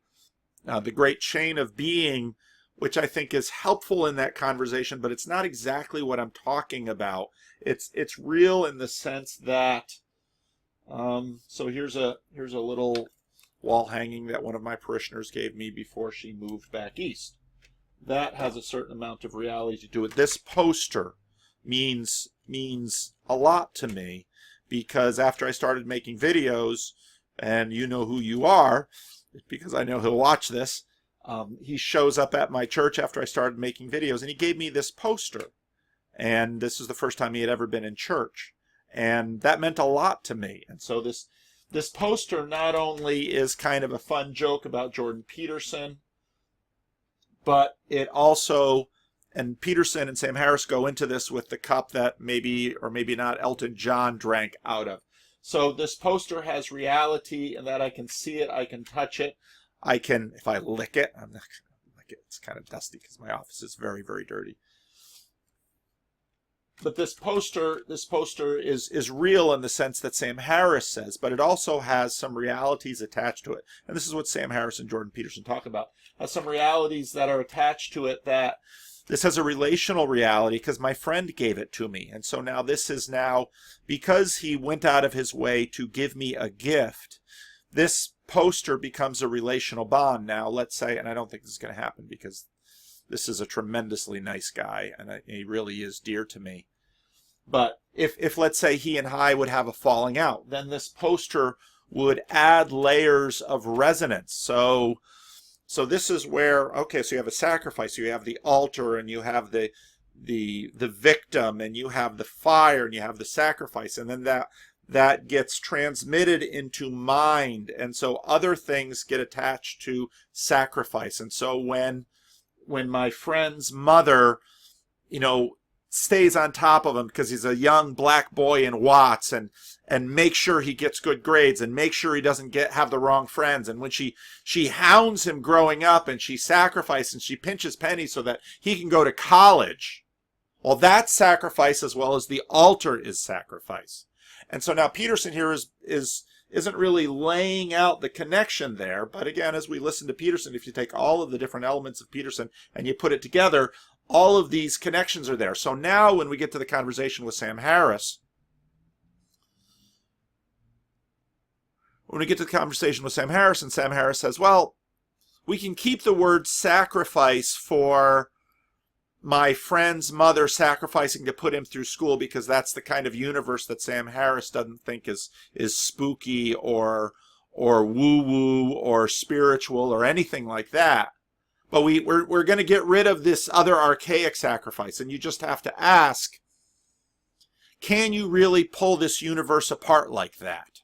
great chain of being, which I think is helpful in that conversation, but it's not exactly what I'm talking about. It's real in the sense that, so here's a little wall hanging that one of my parishioners gave me before she moved back east. That has a certain amount of reality to it. This poster means a lot to me, because after I started making videos, and you know who you are, because I know he'll watch this, he shows up at my church after I started making videos, and he gave me this poster. And this is the first time he had ever been in church. And that meant a lot to me. And so this poster not only is kind of a fun joke about Jordan Peterson, but it also, and Peterson and Sam Harris go into this with the cup that maybe or maybe not Elton John drank out of. So this poster has reality in that I can see it, I can touch it, I can, if I lick it, I'm not going to lick it, it's kind of dusty because my office is very, very dirty. But this poster is real in the sense that Sam Harris says, but it also has some realities attached to it. And this is what Sam Harris and Jordan Peterson talk about. Has some realities that are attached to it, that this has a relational reality because my friend gave it to me. And so now this is now, because he went out of his way to give me a gift, this poster becomes a relational bond. Now let's say, and I don't think this is going to happen because this is a tremendously nice guy and he really is dear to me. But if let's say he and I would have a falling out, then this poster would add layers of resonance. So this is where, okay, so you have a sacrifice, you have the altar, and you have the victim, and you have the fire, and you have the sacrifice, and then that gets transmitted into mind, and so other things get attached to sacrifice. And so when my friend's mother, stays on top of him because he's a young black boy in Watts and make sure he gets good grades and make sure he doesn't have the wrong friends, and when she hounds him growing up and she sacrifices and she pinches pennies so that he can go to college, well, that's sacrifice as well as the altar is sacrifice. And so now Peterson here isn't really laying out the connection there, but again, as we listen to Peterson, if you take all of the different elements of Peterson and you put it together, all of these connections are there. So now when we get to the conversation with Sam Harris, and Sam Harris says, well, we can keep the word sacrifice for my friend's mother sacrificing to put him through school because that's the kind of universe that Sam Harris doesn't think is spooky or woo-woo or spiritual or anything like that. But we're going to get rid of this other archaic sacrifice. And you just have to ask, can you really pull this universe apart like that?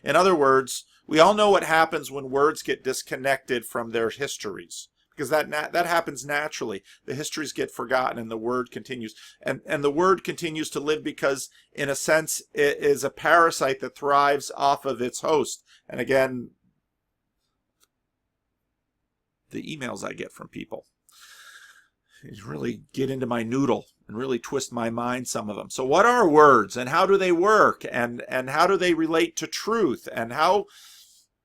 In other words, we all know what happens when words get disconnected from their histories, because that happens naturally. The histories get forgotten and the word continues. And the word continues to live because, in a sense, it is a parasite that thrives off of its host. And again, the emails I get from people really get into my noodle and really twist my mind, some of them. So what are words and how do they work and how do they relate to truth, and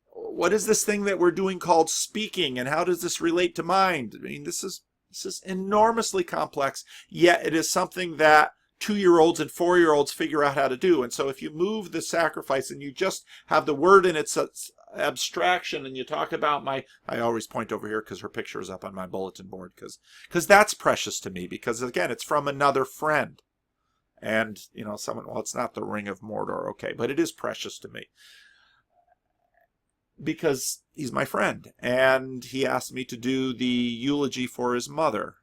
what is this thing that we're doing called speaking, and how does this relate to mind? I mean, this is enormously complex, yet it is something that 2-year-olds and 4-year-olds figure out how to do. And so if you move the sacrifice and you just have the word in its abstraction, and you talk about I always point over here because her picture is up on my bulletin board, because that's precious to me, because again, it's from another friend. And, someone, well, it's not the ring of Mordor. Okay, but it is precious to me because he's my friend, and he asked me to do the eulogy for his mother,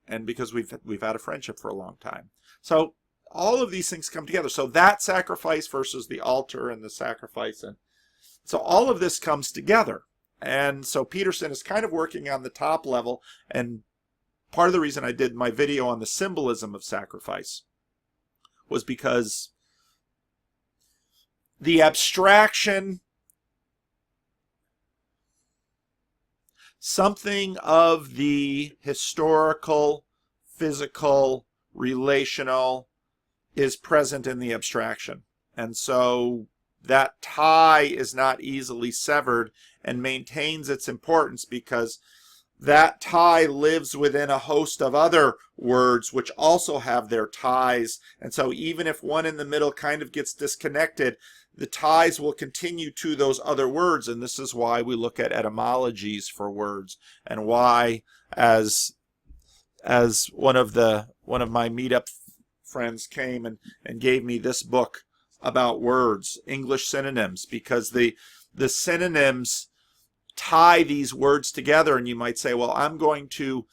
and because we've had a friendship for a long time. So all of these things come together. So that sacrifice versus the altar and the sacrifice, and so all of this comes together. And so Peterson is kind of working on the top level, and part of the reason I did my video on the symbolism of sacrifice was because the abstraction, something of the historical, physical, relational is present in the abstraction. And so that tie is not easily severed and maintains its importance because that tie lives within a host of other words which also have their ties. And so even if one in the middle kind of gets disconnected, the ties will continue to those other words. And this is why we look at etymologies for words, and why, as one of my meetup friends came and gave me this book about words, English synonyms, because the synonyms tie these words together. And you might say, well, I'm going to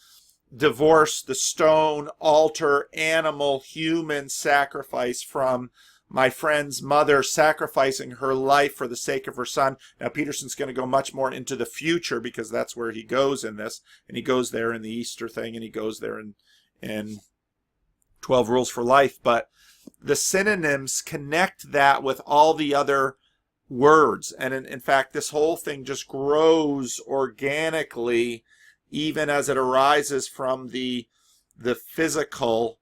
divorce the stone, altar, animal, human sacrifice from my friend's mother sacrificing her life for the sake of her son. Now, Peterson's going to go much more into the future because that's where he goes in this. And he goes there in the Easter thing, and he goes there in 12 Rules for Life. But the synonyms connect that with all the other words. And in fact, this whole thing just grows organically, even as it arises from the physical,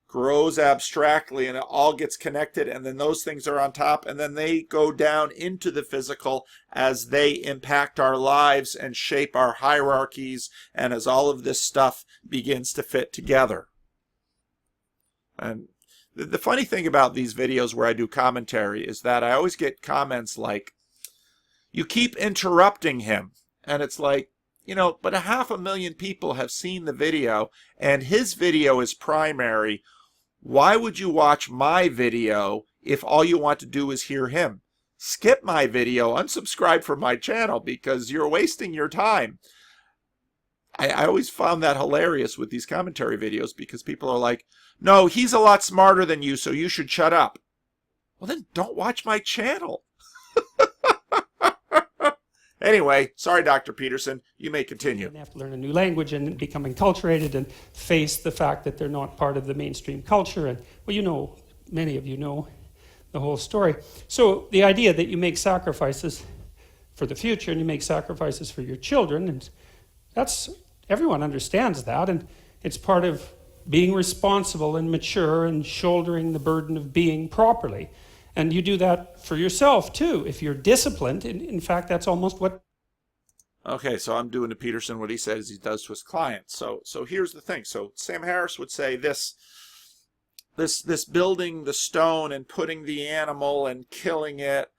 grows abstractly, and it all gets connected, and then those things are on top, and then they go down into the physical as they impact our lives and shape our hierarchies, and as all of this stuff begins to fit together. And the funny thing about these videos where I do commentary is that I always get comments like, you keep interrupting him. And it's like, but 500,000 people have seen the video, and his video is primary. Why would you watch my video if all you want to do is hear him? Skip my video, unsubscribe from my channel, because you're wasting your time. I always found that hilarious with these commentary videos, because people are like, no, he's a lot smarter than you, so you should shut up. Well, then don't watch my channel. Anyway, sorry, Dr. Peterson, you may continue. They have to learn a new language and become enculturated and face the fact that they're not part of the mainstream culture. And, well, many of you know the whole story. So the idea that you make sacrifices for the future and you make sacrifices for your children, and everyone understands that, and it's part of being responsible and mature and shouldering the burden of being properly. And you do that for yourself, too, if you're disciplined. In fact, that's almost what... Okay, so I'm doing to Peterson what he says he does to his clients. So here's the thing. So Sam Harris would say this building the stone and putting the animal and killing it,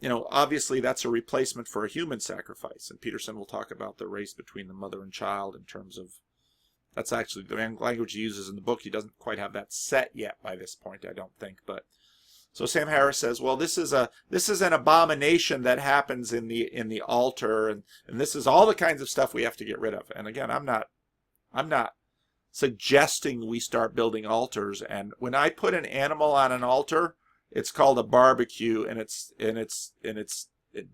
obviously that's a replacement for a human sacrifice. And Peterson will talk about the race between the mother and child in terms of... That's actually the language he uses in the book. He doesn't quite have that set yet by this point, I don't think, but... So Sam Harris says, well, this is an abomination that happens in the altar, and this is all the kinds of stuff we have to get rid of. And again, I'm not suggesting we start building altars. And when I put an animal on an altar, it's called a barbecue, and it's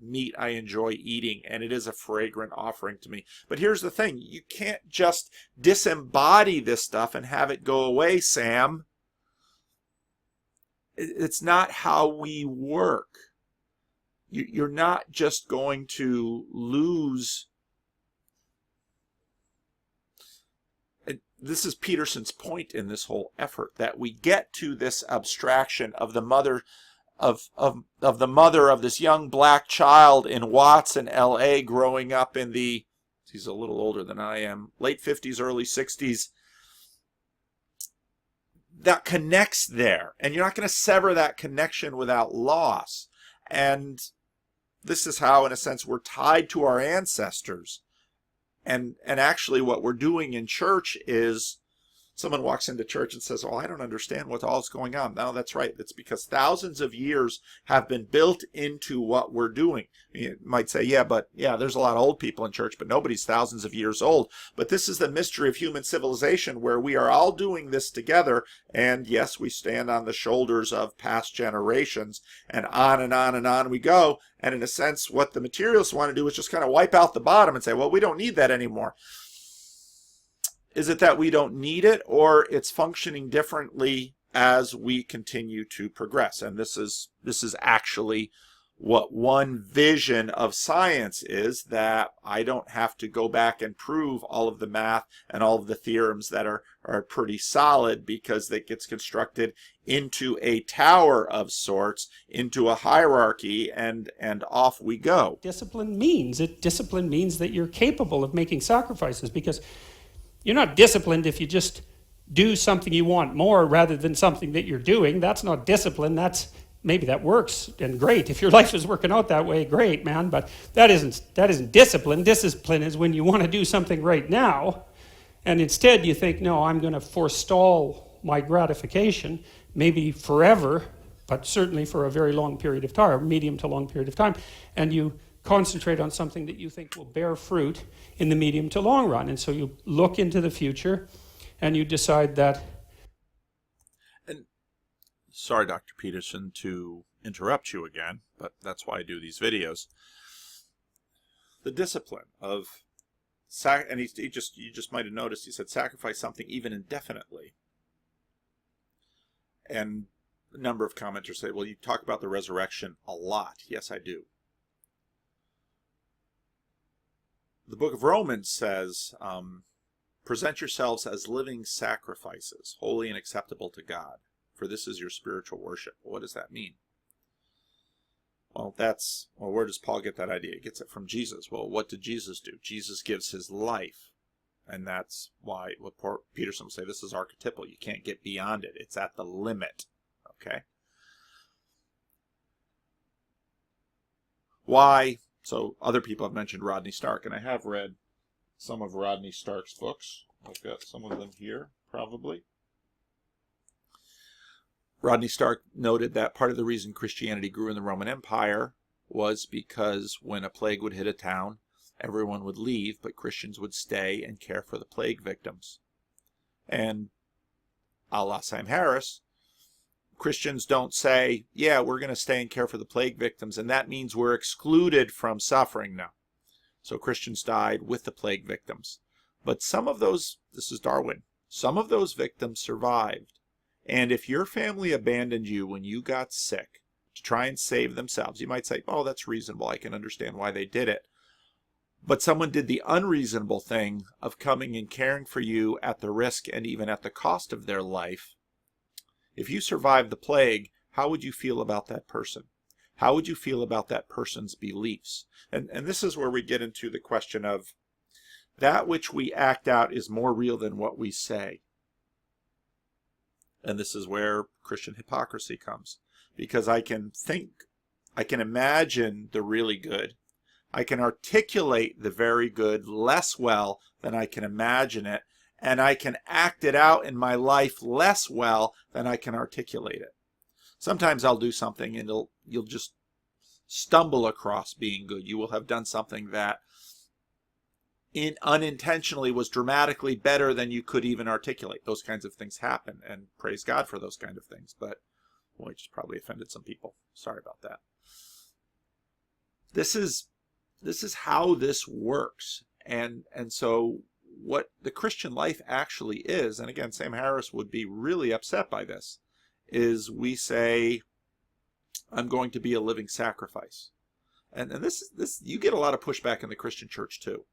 meat I enjoy eating, and it is a fragrant offering to me. But here's the thing: you can't just disembody this stuff and have it go away, Sam. It's not how we work. You're not just going to lose. This is Peterson's point in this whole effort, that we get to this abstraction of the mother of the mother of this young black child in Watson, L.A., growing up in he's a little older than I am, late 50s, early 60s. That connects there, and you're not going to sever that connection without loss. And this is how, in a sense, we're tied to our ancestors. And actually what we're doing in church is Someone walks into church and says, "Oh, I don't understand what all is going on." No, that's right. It's because thousands of years have been built into what we're doing. You might say, yeah, there's a lot of old people in church, but nobody's thousands of years old. But this is the mystery of human civilization, where we are all doing this together. And yes, we stand on the shoulders of past generations, and on and on and on we go. And in a sense, what the materialists want to do is just kind of wipe out the bottom and say, well, we don't need that anymore. Is it that we don't need it, or it's functioning differently as we continue to progress? And this is actually what one vision of science is, that I don't have to go back and prove all of the math and all of the theorems that are pretty solid, because it gets constructed into a tower of sorts, into a hierarchy, and off we go. Discipline means that you're capable of making sacrifices, because you're not disciplined if you just do something you want more rather than something that you're doing. That's not discipline. Maybe that works, and great. If your life is working out that way, great, man. But that isn't discipline. Discipline is when you want to do something right now, and instead you think, no, I'm going to forestall my gratification, maybe forever, but certainly for a very long period of time, or medium to long period of time, and you concentrate on something that you think will bear fruit in the medium to long run. And so you look into the future and you decide that. And sorry, Dr. Peterson, to interrupt you again, but that's why I do these videos. The discipline of and you just might have noticed he said sacrifice something even indefinitely. And a number of commenters say, well, you talk about the resurrection a lot. Yes, I do. The book of Romans says, present yourselves as living sacrifices, holy and acceptable to God, for this is your spiritual worship. Well, what does that mean? Well, where does Paul get that idea? He gets it from Jesus. Well, what did Jesus do? Jesus gives his life. And that's why what Peterson will say, this is archetypal. You can't get beyond it. It's at the limit. Okay? Why? So other people have mentioned Rodney Stark, and I have read some of Rodney Stark's books. I've got some of them here, probably. Rodney Stark noted that part of the reason Christianity grew in the Roman Empire was because when a plague would hit a town, everyone would leave, but Christians would stay and care for the plague victims. And a la Sam Harris, Christians don't say, yeah, we're going to stay and care for the plague victims, and that means we're excluded from suffering now. So Christians died with the plague victims. But some of those, this is Darwin, some of those victims survived. And if your family abandoned you when you got sick to try and save themselves, you might say, oh, that's reasonable. I can understand why they did it. But someone did the unreasonable thing of coming and caring for you at the risk and even at the cost of their life. If you survived the plague, how would you feel about that person? How would you feel about that person's beliefs? And this is where we get into the question of that which we act out is more real than what we say. And this is where Christian hypocrisy comes. Because I can imagine the really good. I can articulate the very good less well than I can imagine it. And I can act it out in my life less well than I can articulate it. Sometimes I'll do something and you'll just stumble across being good. You will have done something that unintentionally was dramatically better than you could even articulate. Those kinds of things happen, and praise God for those kind of things. But, boy, just probably offended some people. Sorry about that. This is how this works. And so what the Christian life actually is, and again, Sam Harris would be really upset by this, is we say, I'm going to be a living sacrifice. And this you get a lot of pushback in the Christian church too.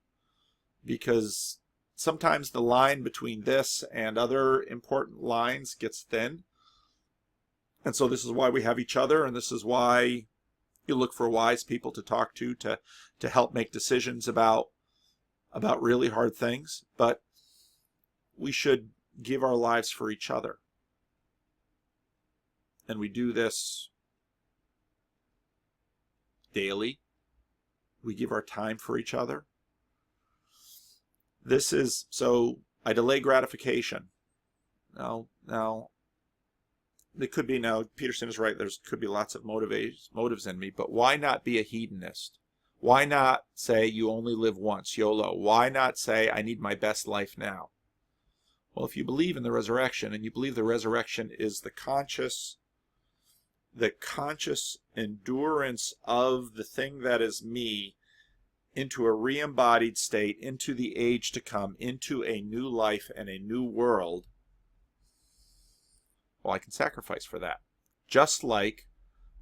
Because sometimes the line between this and other important lines gets thin. And so this is why we have each other, and this is why you look for wise people to talk to help make decisions about really hard things. But we should give our lives for each other. And we do this daily. We give our time for each other. So I delay gratification. now, it could be, now, Peterson is right, there's could be lots of motives in me, but why not be a hedonist? Why not say you only live once, YOLO? Why not say I need my best life now? Well, if you believe in the resurrection, and you believe the resurrection is the conscious endurance of the thing that is me into a re-embodied state, into the age to come, into a new life and a new world, well, I can sacrifice for that. Just like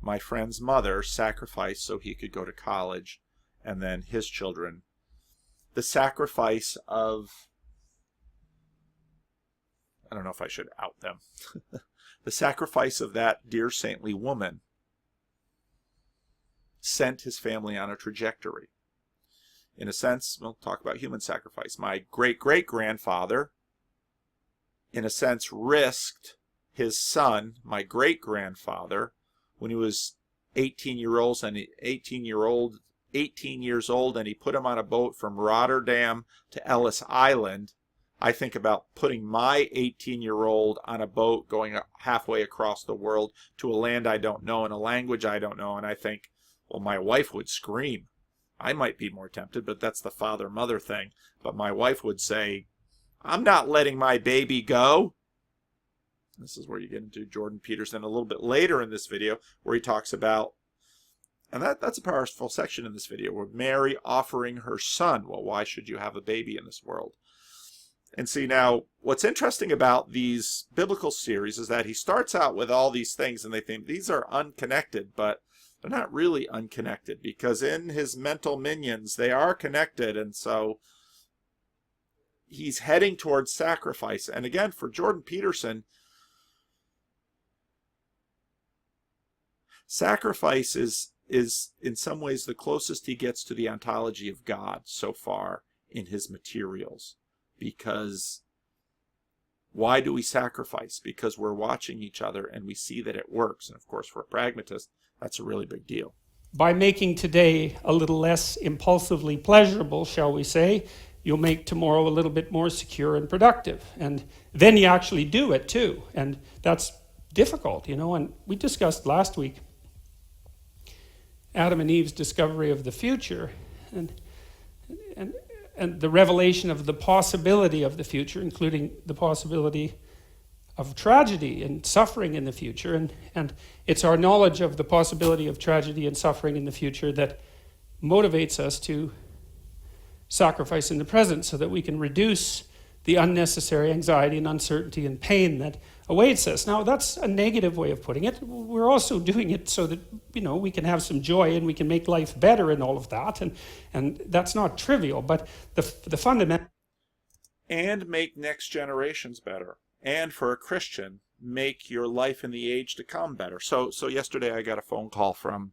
my friend's mother sacrificed so he could go to college, and then his children. The sacrifice of, I don't know if I should out them, the sacrifice of that dear saintly woman sent his family on a trajectory. In a sense, we'll talk about human sacrifice. My great-great-grandfather, in a sense, risked his son, my great-grandfather, when he was 18 years old, and he put him on a boat from Rotterdam to Ellis Island. I think about putting my 18-year-old on a boat going halfway across the world to a land I don't know and a language I don't know, and I think, well, my wife would scream. I might be more tempted, but that's the father-mother thing. But my wife would say, I'm not letting my baby go. This is where you get into Jordan Peterson a little bit later in this video, where he talks about, and that's a powerful section in this video, where Mary offering her son. Well, why should you have a baby in this world? And see, now, what's interesting about these biblical series is that he starts out with all these things, and they think these are unconnected, but they're not really unconnected, because in his mental minions, they are connected, and so he's heading towards sacrifice. And again, for Jordan Peterson, sacrifice is in some ways the closest he gets to the ontology of God so far in his materials. Because why do we sacrifice? Because we're watching each other and we see that it works. And of course, for a pragmatist, that's a really big deal. By making today a little less impulsively pleasurable, shall we say, you'll make tomorrow a little bit more secure and productive. And then you actually do it too. And that's difficult, you know. And we discussed last week Adam and Eve's discovery of the future and the revelation of the possibility of the future, including the possibility of tragedy and suffering in the future. And it's our knowledge of the possibility of tragedy and suffering in the future that motivates us to sacrifice in the present, so that we can reduce the unnecessary anxiety and uncertainty and pain that awaits us. Now, that's a negative way of putting it. We're also doing it so that, you know, we can have some joy and we can make life better and all of that. And that's not trivial, but the fundamental... And make next generations better. And for a Christian, make your life in the age to come better. So yesterday I got a phone call from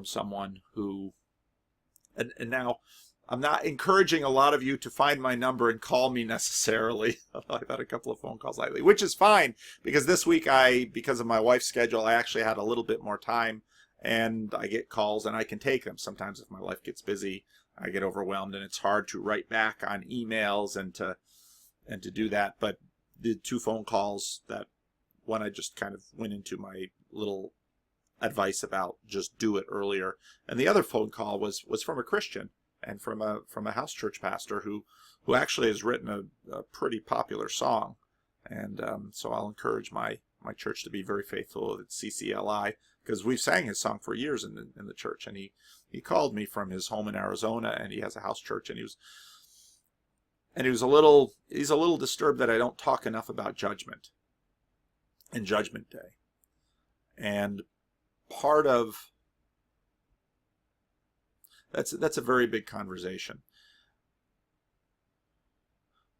someone who... And now... I'm not encouraging a lot of you to find my number and call me necessarily. I've had a couple of phone calls lately, which is fine, because this week because of my wife's schedule, I actually had a little bit more time, and I get calls and I can take them. Sometimes if my life gets busy, I get overwhelmed and it's hard to write back on emails and to do that. But the two phone calls, that one I just kind of went into my little advice about just do it earlier, and the other phone call was from a Christian. And from a house church pastor who actually has written a pretty popular song. And so I'll encourage my church to be very faithful at CCLI, because we've sang his song for years in the church. And he called me from his home in Arizona, and he has a house church, and he's a little disturbed that I don't talk enough about judgment and Judgment Day. And part of That's a very big conversation.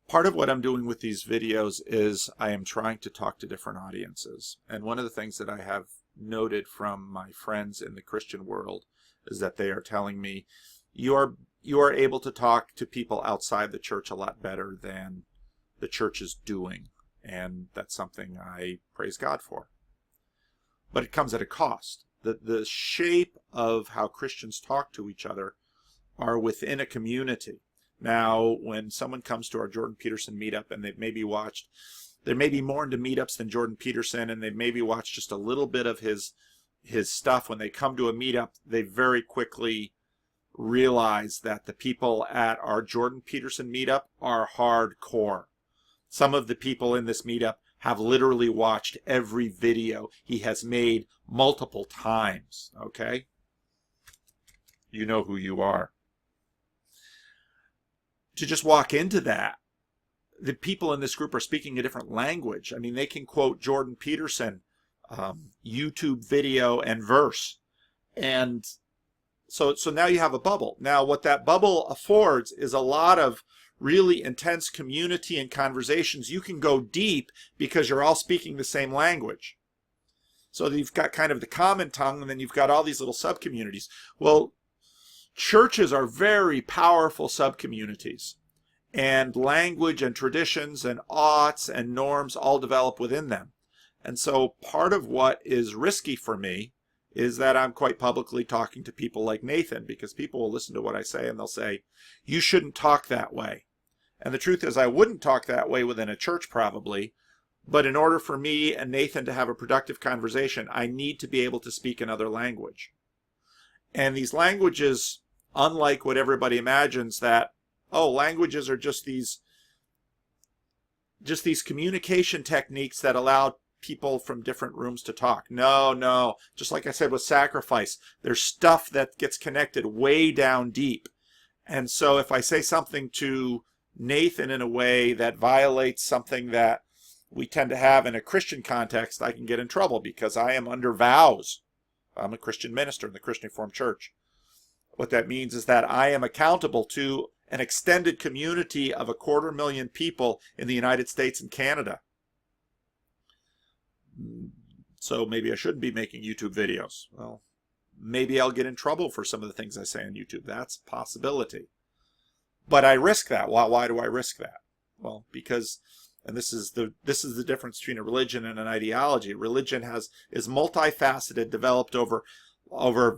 Part of what I'm doing with these videos is I am trying to talk to different audiences. And one of the things that I have noted from my friends in the Christian world is that they are telling me, you are able to talk to people outside the church a lot better than the church is doing. And that's something I praise God for. But it comes at a cost. The shape of how Christians talk to each other are within a community. Now, when someone comes to our Jordan Peterson meetup and they've maybe watched they're maybe more into meetups than Jordan Peterson, and they maybe watch just a little bit of his stuff. When they come to a meetup, they very quickly realize that the people at our Jordan Peterson meetup are hardcore. Some of the people in this meetup have literally watched every video he has made multiple times, okay? You know who you are. To just walk into that, the people in this group are speaking a different language. I mean, they can quote Jordan Peterson, YouTube video and verse. And so now you have a bubble. Now, what that bubble affords is a lot of really intense community and conversations. You can go deep because you're all speaking the same language. So you've got kind of the common tongue, and then you've got all these little sub-communities. Well, churches are very powerful sub-communities. And language and traditions and oughts and norms all develop within them. And so part of what is risky for me is that I'm quite publicly talking to people like Nathan, because people will listen to what I say and they'll say, you shouldn't talk that way. And the truth is, I wouldn't talk that way within a church probably, but in order for me and Nathan to have a productive conversation, I need to be able to speak another language. And these languages, unlike what everybody imagines, that languages are just these communication techniques that allow people from different rooms to talk. No. Just like I said with sacrifice, there's stuff that gets connected way down deep. And so if I say something to Nathan in a way that violates something that we tend to have in a Christian context, I can get in trouble because I am under vows. I'm a Christian minister in the Christian Reformed Church. What that means is that I am accountable to an extended community of 250,000 people in the United States and Canada. So maybe I shouldn't be making YouTube videos. Well, maybe I'll get in trouble for some of the things I say on YouTube. That's a possibility. But I risk that. Why do I risk that? Well, because, and this is the difference between a religion and an ideology. Religion is multifaceted, developed over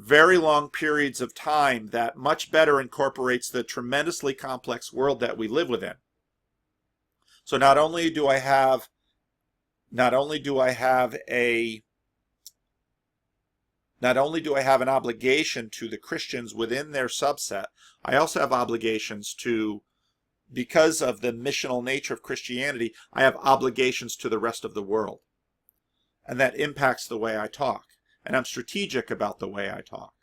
very long periods of time, that much better incorporates the tremendously complex world that we live within. So not only do I have an obligation to the Christians within their subset, I also have obligations to, because of the missional nature of Christianity, I have obligations to the rest of the world. And that impacts the way I talk. And I'm strategic about the way I talk.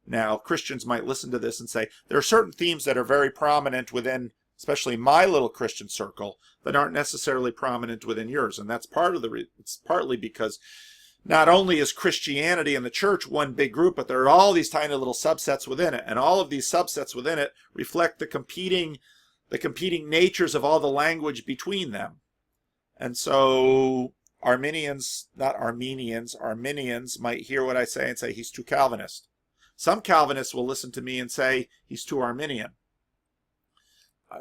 Now, Christians might listen to this and say, there are certain themes that are very prominent within, especially my little Christian circle, that aren't necessarily prominent within yours. And that's it's partly because not only is Christianity and the church one big group, but there are all these tiny little subsets within it. And all of these subsets within it reflect the competing natures of all the language between them. And so Arminians might hear what I say and say, he's too Calvinist. Some Calvinists will listen to me and say, he's too Arminian.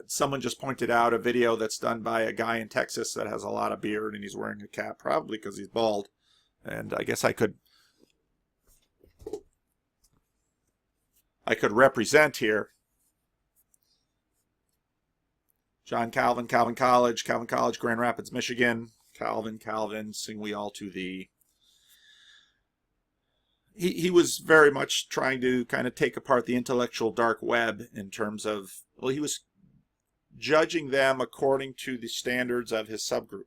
Someone just pointed out a video that's done by a guy in Texas that has a lot of beard and he's wearing a cap, probably because he's bald. And I guess I could represent here. John Calvin, Calvin College, Grand Rapids, Michigan. Calvin, sing we all to thee. He was very much trying to kind of take apart the intellectual dark web in terms of, well, he was judging them according to the standards of his subgroup.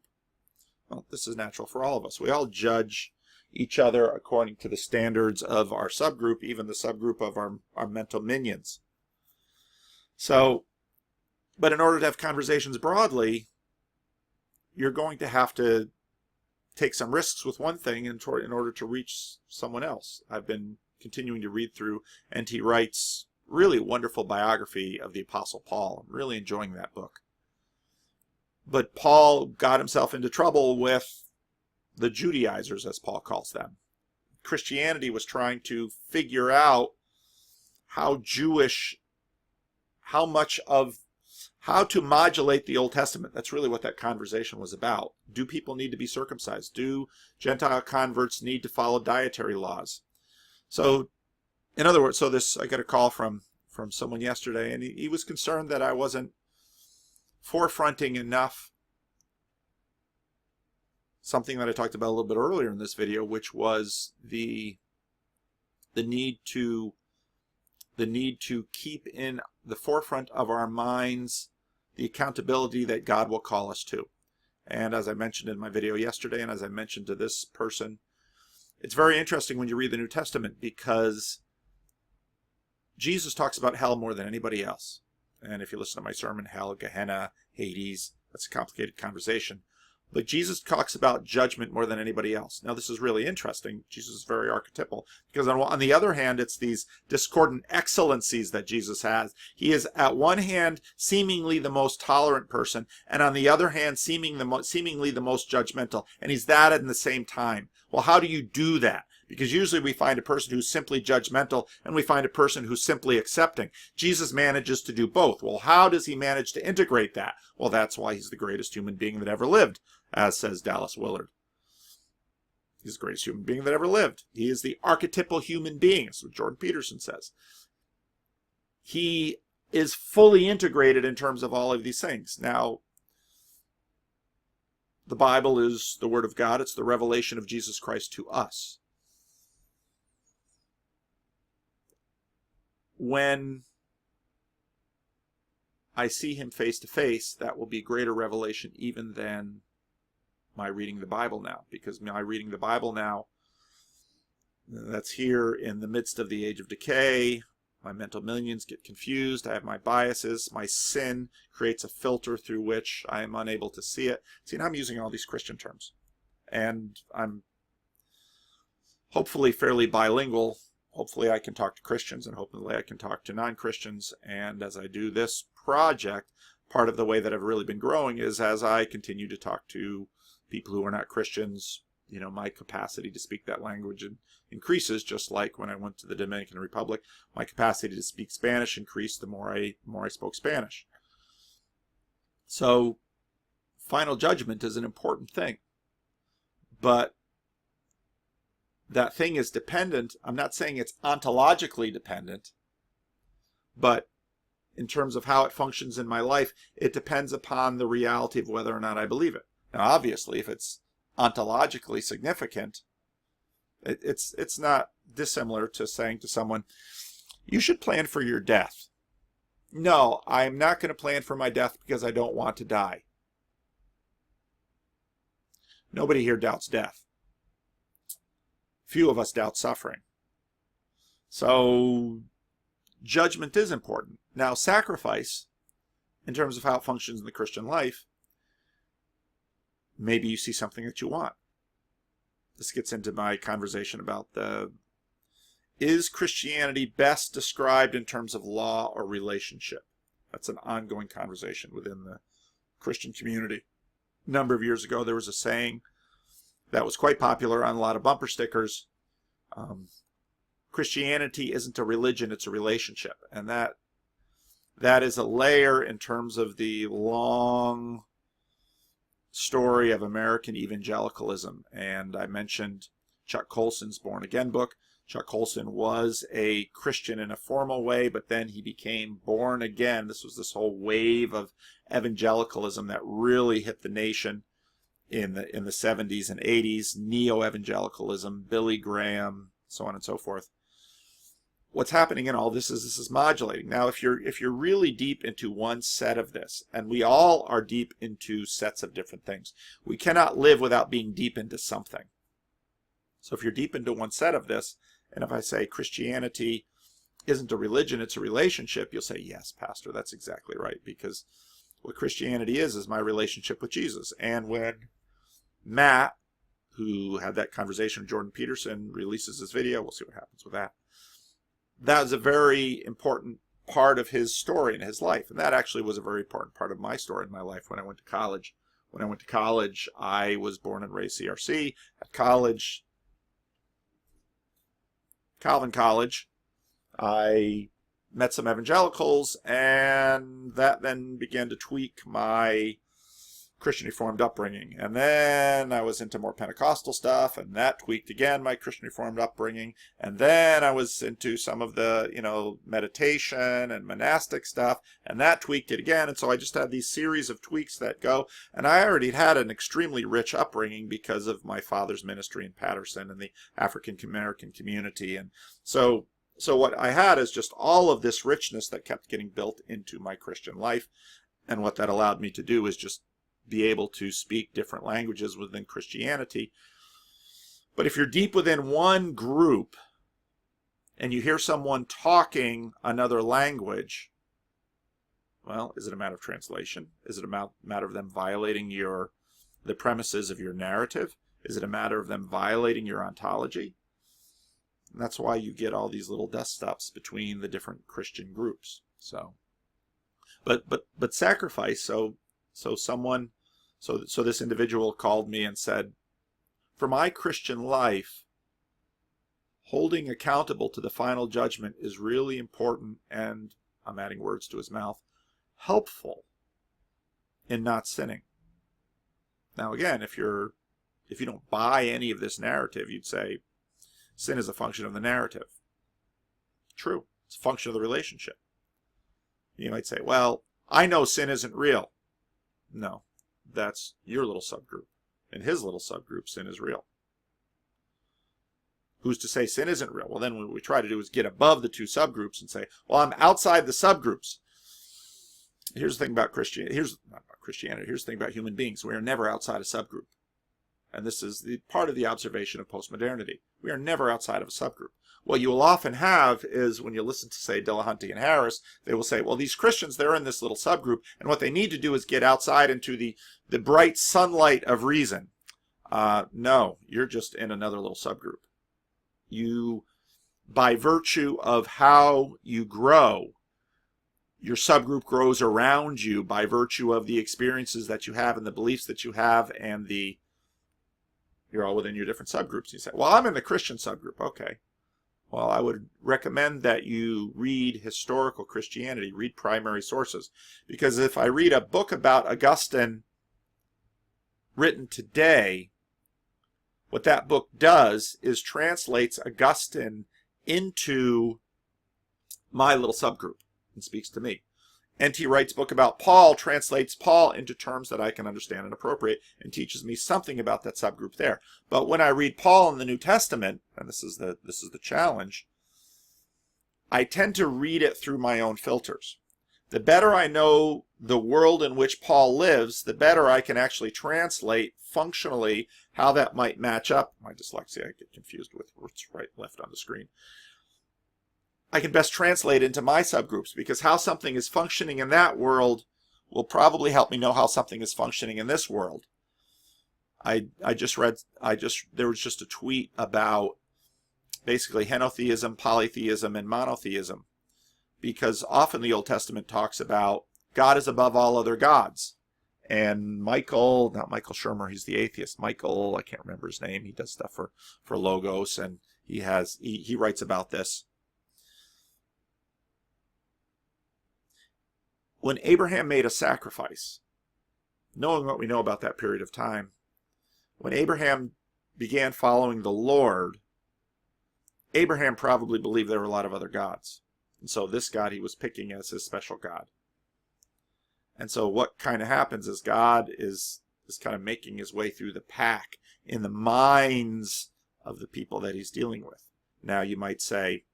Well, this is natural for all of us. We all judge each other according to the standards of our subgroup, even the subgroup of our mental minions. So, but in order to have conversations broadly, you're going to have to take some risks with one thing in order to reach someone else. I've been continuing to read through N.T. Wright's really wonderful biography of the Apostle Paul. I'm really enjoying that book. But Paul got himself into trouble with the Judaizers, as Paul calls them. Christianity was trying to figure out how to modulate the Old Testament. That's really what that conversation was about. Do people need to be circumcised? Do Gentile converts need to follow dietary laws? So, in other words, I got a call from someone yesterday, and he was concerned that I wasn't forefronting enough something that I talked about a little bit earlier in this video, which was the need to keep in the forefront of our minds the accountability that God will call us to. And as I mentioned in my video yesterday, and as I mentioned to this person, it's very interesting when you read the New Testament, because Jesus talks about hell more than anybody else. And if you listen to my sermon, hell, Gehenna, Hades, that's a complicated conversation. But Jesus talks about judgment more than anybody else. Now, this is really interesting. Jesus is very archetypal, because on the other hand, it's these discordant excellencies that Jesus has. He is, at one hand, seemingly the most tolerant person, and on the other hand, seemingly the most judgmental. And he's that at the same time. Well, how do you do that? Because usually we find a person who's simply judgmental, and we find a person who's simply accepting. Jesus manages to do both. Well, how does he manage to integrate that? Well, that's why he's the greatest human being that ever lived, as says Dallas Willard. He's the greatest human being that ever lived. He is the archetypal human being. That's what Jordan Peterson says. He is fully integrated in terms of all of these things. Now, the Bible is the Word of God. It's the revelation of Jesus Christ to us. When I see him face to face, that will be greater revelation even than my reading the Bible now. Because my reading the Bible now, that's here in the midst of the age of decay. My mental minions get confused. I have my biases. My sin creates a filter through which I am unable to see it. See, now I'm using all these Christian terms. And I'm hopefully fairly bilingual. Hopefully I can talk to Christians, and hopefully I can talk to non-Christians. And as I do this project, part of the way that I've really been growing is as I continue to talk to people who are not Christians, you know, my capacity to speak that language increases, just like when I went to the Dominican Republic. My capacity to speak Spanish increased the more I spoke Spanish. So final judgment is an important thing. But that thing is dependent. I'm not saying it's ontologically dependent, but in terms of how it functions in my life, it depends upon the reality of whether or not I believe it. Now, obviously, if it's ontologically significant, it's not dissimilar to saying to someone, you should plan for your death. No, I'm not going to plan for my death because I don't want to die. Nobody here doubts death. Few of us doubt suffering. So judgment is important. Now, sacrifice, in terms of how it functions in the Christian life, maybe you see something that you want. This gets into my conversation about is Christianity best described in terms of law or relationship? That's an ongoing conversation within the Christian community. A number of years ago, there was a saying that was quite popular on a lot of bumper stickers. Christianity isn't a religion, it's a relationship. And that is a layer in terms of the long story of American evangelicalism. And I mentioned Chuck Colson's Born Again book. Chuck Colson was a Christian in a formal way, but then he became born again. This was this whole wave of evangelicalism that really hit the nation in the 70s and 80s, neo-evangelicalism, Billy Graham, so on and so forth. What's happening in all this is modulating. Now, if you're really deep into one set of this, and we all are deep into sets of different things, we cannot live without being deep into something. So if you're deep into one set of this, and if I say Christianity isn't a religion, it's a relationship, you'll say, yes, Pastor, that's exactly right, because what Christianity is my relationship with Jesus. And when Matt, who had that conversation with Jordan Peterson, releases this video, we'll see what happens with that. That was a very important part of his story in his life. And that actually was a very important part of my story in my life when I went to college. When I went to college, I was born and raised CRC. At college, Calvin College, I met some evangelicals, and that then began to tweak my Christian Reformed upbringing. And then I was into more Pentecostal stuff, and that tweaked again my Christian Reformed upbringing. And then I was into some of the, meditation and monastic stuff, and that tweaked it again. And so I just had these series of tweaks that go. And I already had an extremely rich upbringing because of my father's ministry in Peterson and the African American community. And so what I had is just all of this richness that kept getting built into my Christian life. And what that allowed me to do is just be able to speak different languages within Christianity. But if you're deep within one group and you hear someone talking another language, well, is it a matter of translation? Is it a matter of them violating the premises of your narrative? Is it a matter of them violating your ontology? And that's why you get all these little dust-ups between the different Christian groups. So, but sacrifice. So this individual called me and said, for my Christian life, holding accountable to the final judgment is really important, and I'm adding words to his mouth, helpful in not sinning. Now again, if you don't buy any of this narrative, you'd say sin is a function of the narrative. True, it's a function of the relationship. You might say, well, I know sin isn't real. No, that's your little subgroup. In his little subgroup, sin is real. Who's to say sin isn't real? Well, then what we try to do is get above the two subgroups and say, well, I'm outside the subgroups. Here's the thing about Christianity. Here's the thing about human beings. We are never outside a subgroup. And this is part of the observation of postmodernity. We are never outside of a subgroup. What you will often have is when you listen to, say, Dillahunty and Harris, they will say, well, these Christians, they're in this little subgroup, and what they need to do is get outside into the bright sunlight of reason. No, you're just in another little subgroup. You, by virtue of how you grow, your subgroup grows around you by virtue of the experiences that you have and the beliefs that you have, and you're all within your different subgroups. You say, well, I'm in the Christian subgroup. Okay. Well, I would recommend that you read historical Christianity, read primary sources. Because if I read a book about Augustine written today, what that book does is translates Augustine into my little subgroup and speaks to me. N.T. Wright's book about Paul translates Paul into terms that I can understand and appropriate and teaches me something about that subgroup there. But when I read Paul in the New Testament, and this is the challenge, I tend to read it through my own filters. The better I know the world in which Paul lives, the better I can actually translate functionally how that might match up. My dyslexia, I get confused with what's right and left on the screen. I can best translate into my subgroups, because how something is functioning in that world will probably help me know how something is functioning in this world. There was just a tweet about basically henotheism, polytheism, and monotheism, because often the Old Testament talks about God is above all other gods. And not Michael Shermer, he's the atheist. Michael, I can't remember his name. He does stuff for Logos, and he writes about this. When Abraham made a sacrifice, knowing what we know about that period of time, when Abraham began following the Lord, Abraham probably believed there were a lot of other gods. And so this God he was picking as his special God. And so what kind of happens is God is kind of making his way through the pack in the minds of the people that he's dealing with. Now you might say,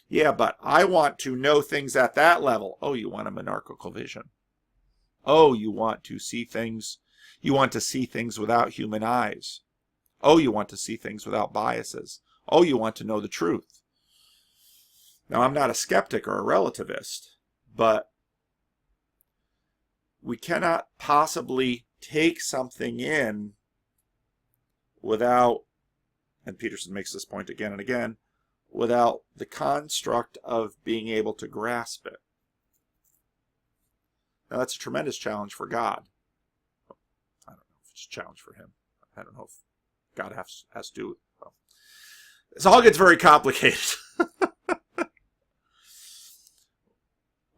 yeah, but I want to know things at that level. Oh, you want a monarchical vision. Oh, you want to see things. You want to see things without human eyes. Oh, you want to see things without biases. Oh, you want to know the truth. Now, I'm not a skeptic or a relativist, but we cannot possibly take something in without, and Peterson makes this point again and again, without the construct of being able to grasp it. Now, that's a tremendous challenge for God. I don't know if it's a challenge for him. I don't know if God has to do it. Well, this all gets very complicated.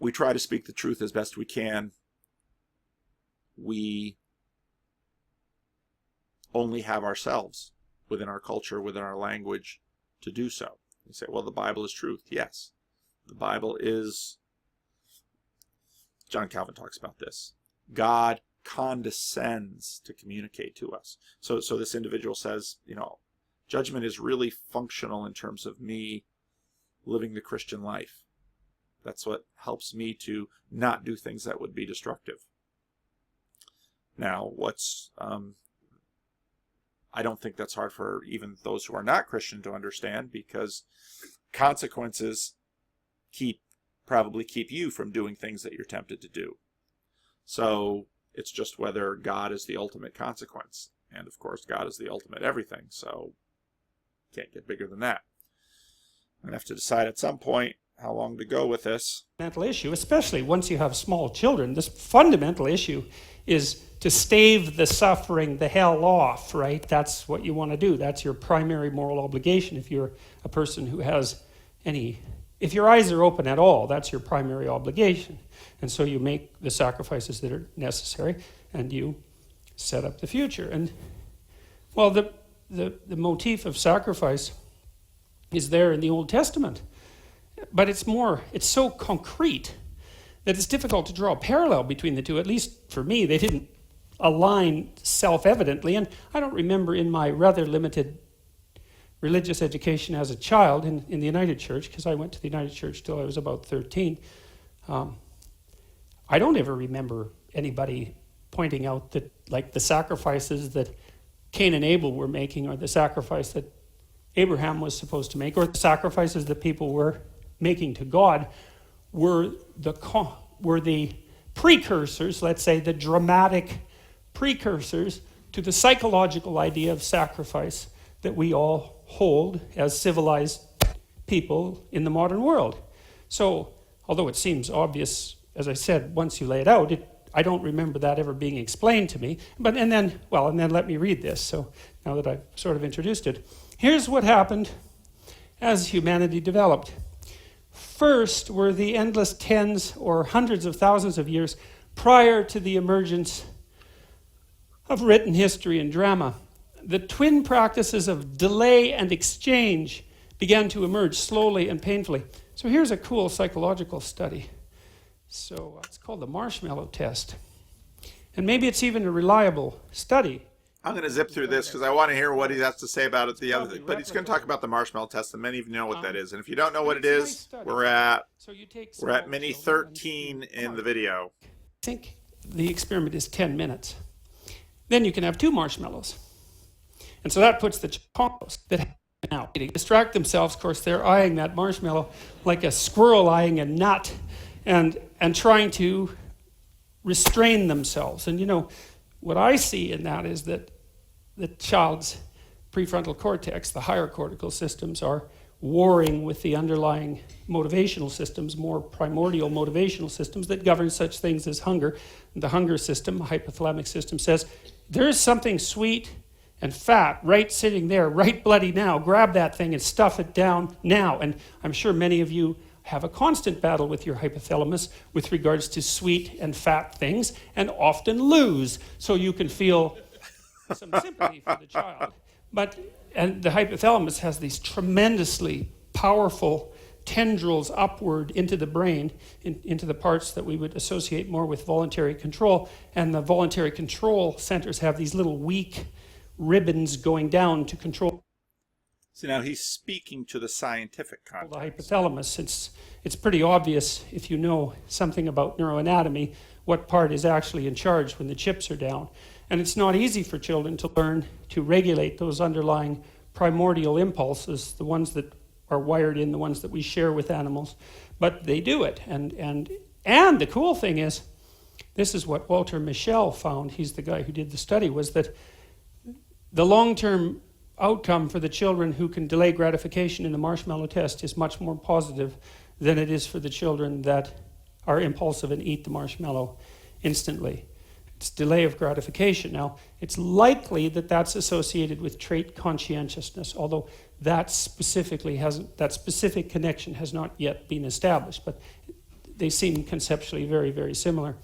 We try to speak the truth as best we can. We only have ourselves within our culture, within our language to do so. You say, well, the Bible is truth. Yes, the Bible is. John Calvin talks about this. God condescends to communicate to us. So this individual says, judgment is really functional in terms of me living the Christian life. That's what helps me to not do things that would be destructive. Now, I don't think that's hard for even those who are not Christian to understand, because consequences probably keep you from doing things that you're tempted to do. So it's just whether God is the ultimate consequence. And of course, God is the ultimate everything, so can't get bigger than that. I'm going to have to decide at some point how long to go with this. Fundamental issue, especially once you have small children, this fundamental issue is to stave the suffering, the hell off, right? That's what you want to do. That's your primary moral obligation if you're a person who has if your eyes are open at all, that's your primary obligation. And so you make the sacrifices that are necessary, and you set up the future. And, well, the motif of sacrifice is there in the Old Testament. But it's so concrete that it's difficult to draw a parallel between the two. At least for me, they didn't align self-evidently. And I don't remember in my rather limited religious education as a child in the United Church, because I went to the United Church till I was about 13. I don't ever remember anybody pointing out that, like, the sacrifices that Cain and Abel were making, or the sacrifice that Abraham was supposed to make, or the sacrifices that people were making to God were the precursors, let's say the dramatic precursors to the psychological idea of sacrifice that we all hold as civilized people in the modern world. So, although it seems obvious, as I said, once you lay it out, I don't remember that ever being explained to me. And then let me read this. So now that I've sort of introduced it, here's what happened as humanity developed. First were the endless tens or hundreds of thousands of years prior to the emergence of written history and drama. The twin practices of delay and exchange began to emerge slowly and painfully. So here's a cool psychological study. So it's called the marshmallow test. And maybe it's even a reliable study. I'm going to zip through this because I want to hear what he has to say about it. But he's going to talk about the marshmallow test, and many of you know what that is. And if you don't know what it is, we're at mini 13 in the video. I think the experiment is 10 minutes. Then you can have 2 marshmallows. And so that puts the chocolates that now they distract themselves. Of course, they're eyeing that marshmallow like a squirrel eyeing a nut, and trying to restrain themselves. And what I see in that is that the child's prefrontal cortex, the higher cortical systems, are warring with the underlying motivational systems, more primordial motivational systems that govern such things as hunger. The hunger system, the hypothalamic system, says there's something sweet and fat right sitting there, right bloody now. Grab that thing and stuff it down now. And I'm sure many of you have a constant battle with your hypothalamus with regards to sweet and fat things, and often lose, so you can feel some sympathy for the child. And the hypothalamus has these tremendously powerful tendrils upward into the brain, into the parts that we would associate more with voluntary control. And the voluntary control centers have these little weak ribbons going down to control. So now he's speaking to the scientific context. The hypothalamus, it's pretty obvious if you know something about neuroanatomy what part is actually in charge when the chips are down. And it's not easy for children to learn to regulate those underlying primordial impulses, the ones that are wired in, the ones that we share with animals, but they do it. And the cool thing is, this is what Walter Mischel found, he's the guy who did the study, was that the long-term outcome for the children who can delay gratification in the marshmallow test is much more positive than it is for the children that are impulsive and eat the marshmallow instantly. It's delay of gratification. Now, it's likely that that's associated with trait conscientiousness, although that specific connection has not yet been established, but they seem conceptually very, very similar.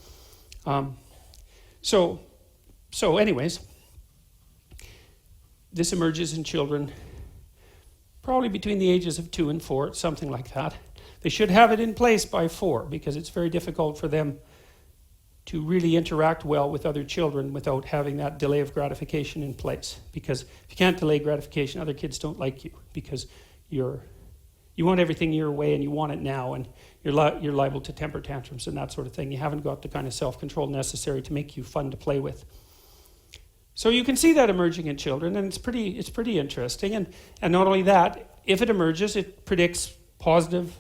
So anyways, this emerges in children probably between the ages of 2 and 4, something like that. They should have it in place by 4 because it's very difficult for them to really interact well with other children without having that delay of gratification in place. Because if you can't delay gratification, other kids don't like you because you want everything your way and you want it now, and you're liable to temper tantrums and that sort of thing. You haven't got the kind of self-control necessary to make you fun to play with. So you can see that emerging in children, and it's pretty interesting. And not only that, if it emerges, it predicts positive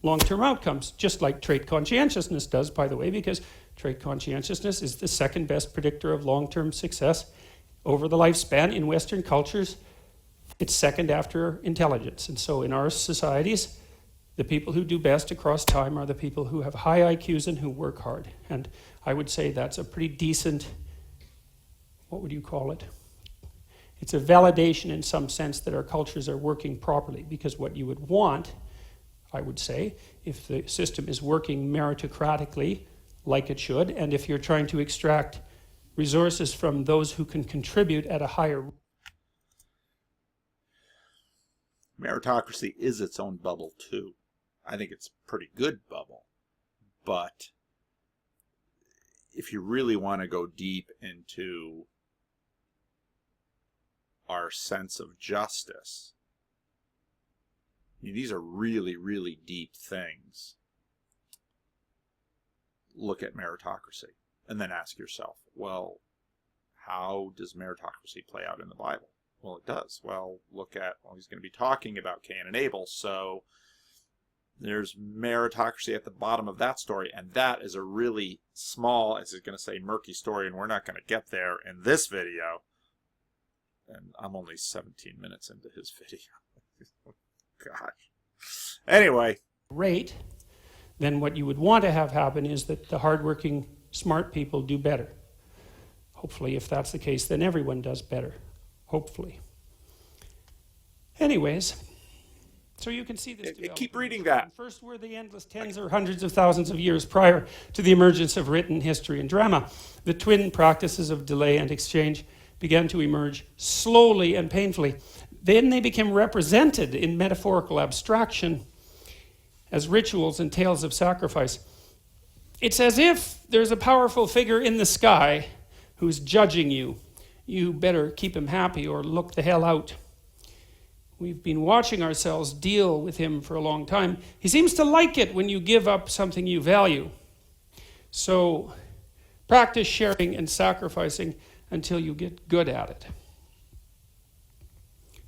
long-term outcomes, just like trait conscientiousness does, by the way, because trait conscientiousness is the second best predictor of long-term success over the lifespan. In Western cultures, it's second after intelligence. And so in our societies, the people who do best across time are the people who have high IQs and who work hard. And I would say that's a pretty decent, what would you call it? It's a validation in some sense that our cultures are working properly, because what you would want, I would say, if the system is working meritocratically like it should, and if you're trying to extract resources from those who can contribute at a higher... Meritocracy is its own bubble too. I think it's a pretty good bubble. But if you really want to go deep into our sense of justice, these are really, really deep things. Look at meritocracy and then ask yourself, well, how does meritocracy play out in the Bible? Well, it does. Well, he's going to be talking about Cain and Abel, so there's meritocracy at the bottom of that story, and that is a really small, as he's going to say, murky story, and we're not going to get there in this video. And I'm only 17 minutes into his video. Gosh. Anyway. Rate, then what you would want to have happen is that the hardworking, smart people do better. Hopefully, if that's the case, then everyone does better. Hopefully. Anyways, so you can see this. Keep reading that. First were the endless tens or hundreds of thousands of years prior to the emergence of written history and drama. The twin practices of delay and exchange began to emerge slowly and painfully. Then they became represented in metaphorical abstraction as rituals and tales of sacrifice. It's as if there's a powerful figure in the sky who's judging you. You better keep him happy or look the hell out. We've been watching ourselves deal with him for a long time. He seems to like it when you give up something you value. So practice sharing and sacrificing until you get good at it.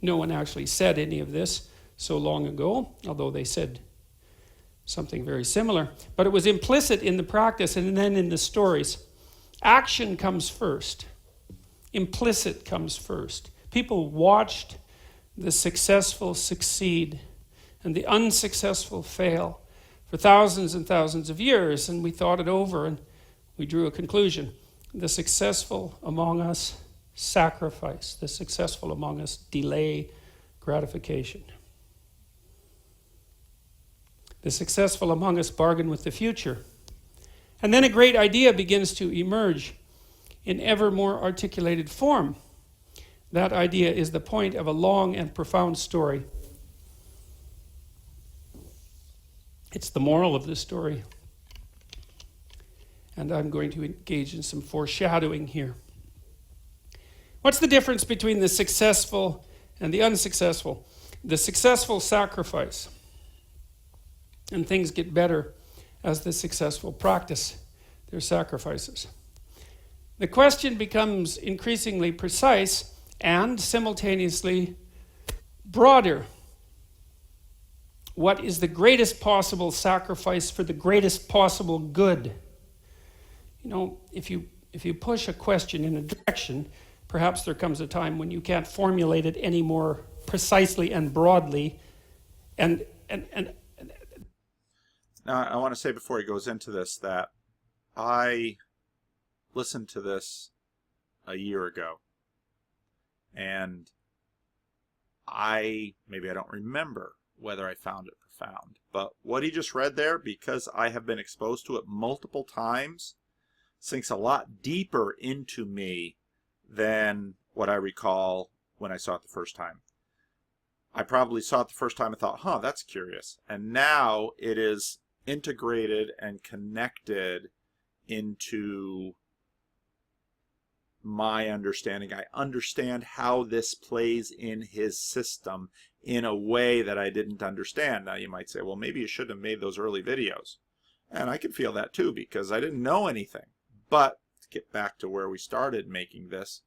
No one actually said any of this so long ago, although they said something very similar. But it was implicit in the practice and then in the stories. Action comes first. Implicit comes first. People watched the successful succeed and the unsuccessful fail for thousands and thousands of years, and we thought it over and we drew a conclusion. The successful among us sacrifice. The successful among us delay gratification. The successful among us bargain with the future. And then a great idea begins to emerge in ever more articulated form. That idea is the point of a long and profound story. It's the moral of the story. And I'm going to engage in some foreshadowing here. What's the difference between the successful and the unsuccessful? The successful sacrifice, and things get better as the successful practice their sacrifices. The question becomes increasingly precise and simultaneously broader. What is the greatest possible sacrifice for the greatest possible good? You know, if you push a question in a direction, perhaps there comes a time when you can't formulate it any more precisely and broadly. And now, I want to say before he goes into this that I listened to this a year ago, and maybe I don't remember whether I found it profound, but what he just read there, because I have been exposed to it multiple times, sinks a lot deeper into me than what I recall when I saw it the first time. I probably saw it the first time and thought, huh, that's curious. And now it is integrated and connected into my understanding. I understand how this plays in his system in a way that I didn't understand. Now you might say, well, maybe you shouldn't have made those early videos. And I can feel that too, because I didn't know anything. But to get back to where we started making this,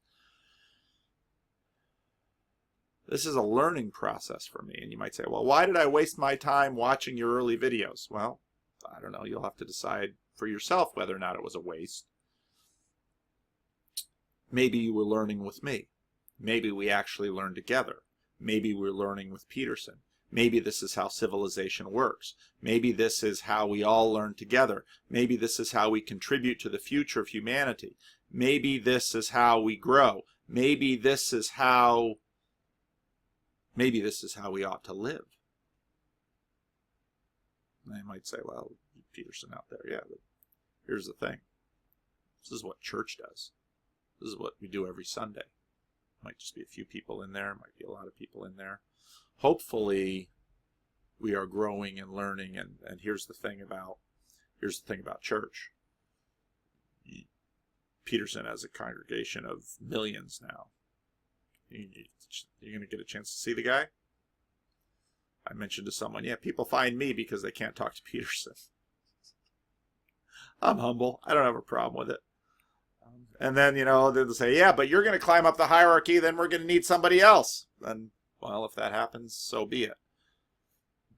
this is a learning process for me. And you might say, well, why did I waste my time watching your early videos? Well, I don't know. You'll have to decide for yourself whether or not it was a waste. Maybe you were learning with me. Maybe we actually learned together. Maybe we're learning with Peterson. Maybe this is how civilization works. Maybe this is how we all learn together. Maybe this is how we contribute to the future of humanity. Maybe this is how we grow. Maybe this is how we ought to live. And they might say, well, Peterson out there, yeah, but here's the thing. This is what church does. This is what we do every Sunday. Might just be a few people in there, might be a lot of people in there. Hopefully we are growing and learning, and here's the thing about church. Peterson has a congregation of millions now. You're going to get a chance to see the guy? I mentioned to someone, yeah, people find me because they can't talk to Peterson. I'm humble. I don't have a problem with it. And then, they'll say, yeah, but you're going to climb up the hierarchy, then we're going to need somebody else. And, well, if that happens, so be it.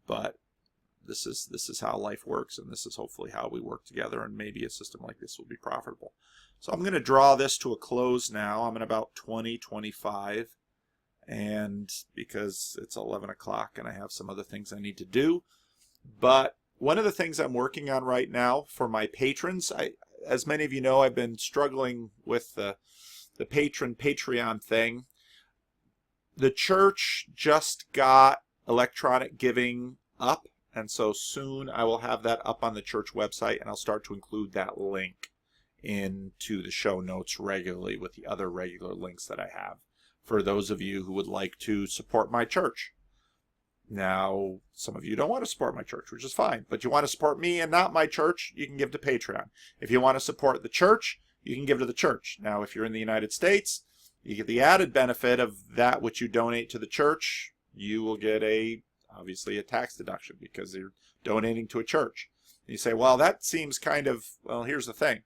But this is how life works, and this is hopefully how we work together, and maybe a system like this will be profitable. So I'm going to draw this to a close now. I'm at about 20:25, and because it's 11 o'clock and I have some other things I need to do. But one of the things I'm working on right now for my patrons, as many of you know, I've been struggling with the Patreon thing. The church just got electronic giving up, and so soon I will have that up on the church website, and I'll start to include that link into the show notes regularly with the other regular links that I have for those of you who would like to support my church. Now, some of you don't want to support my church, which is fine, but you want to support me and not my church, you can give to Patreon. If you want to support the church, you can give to the church. Now, if you're in the United States, you get the added benefit of that which you donate to the church. You will get obviously a tax deduction because you're donating to a church. And you say, well, that seems well, here's the thing.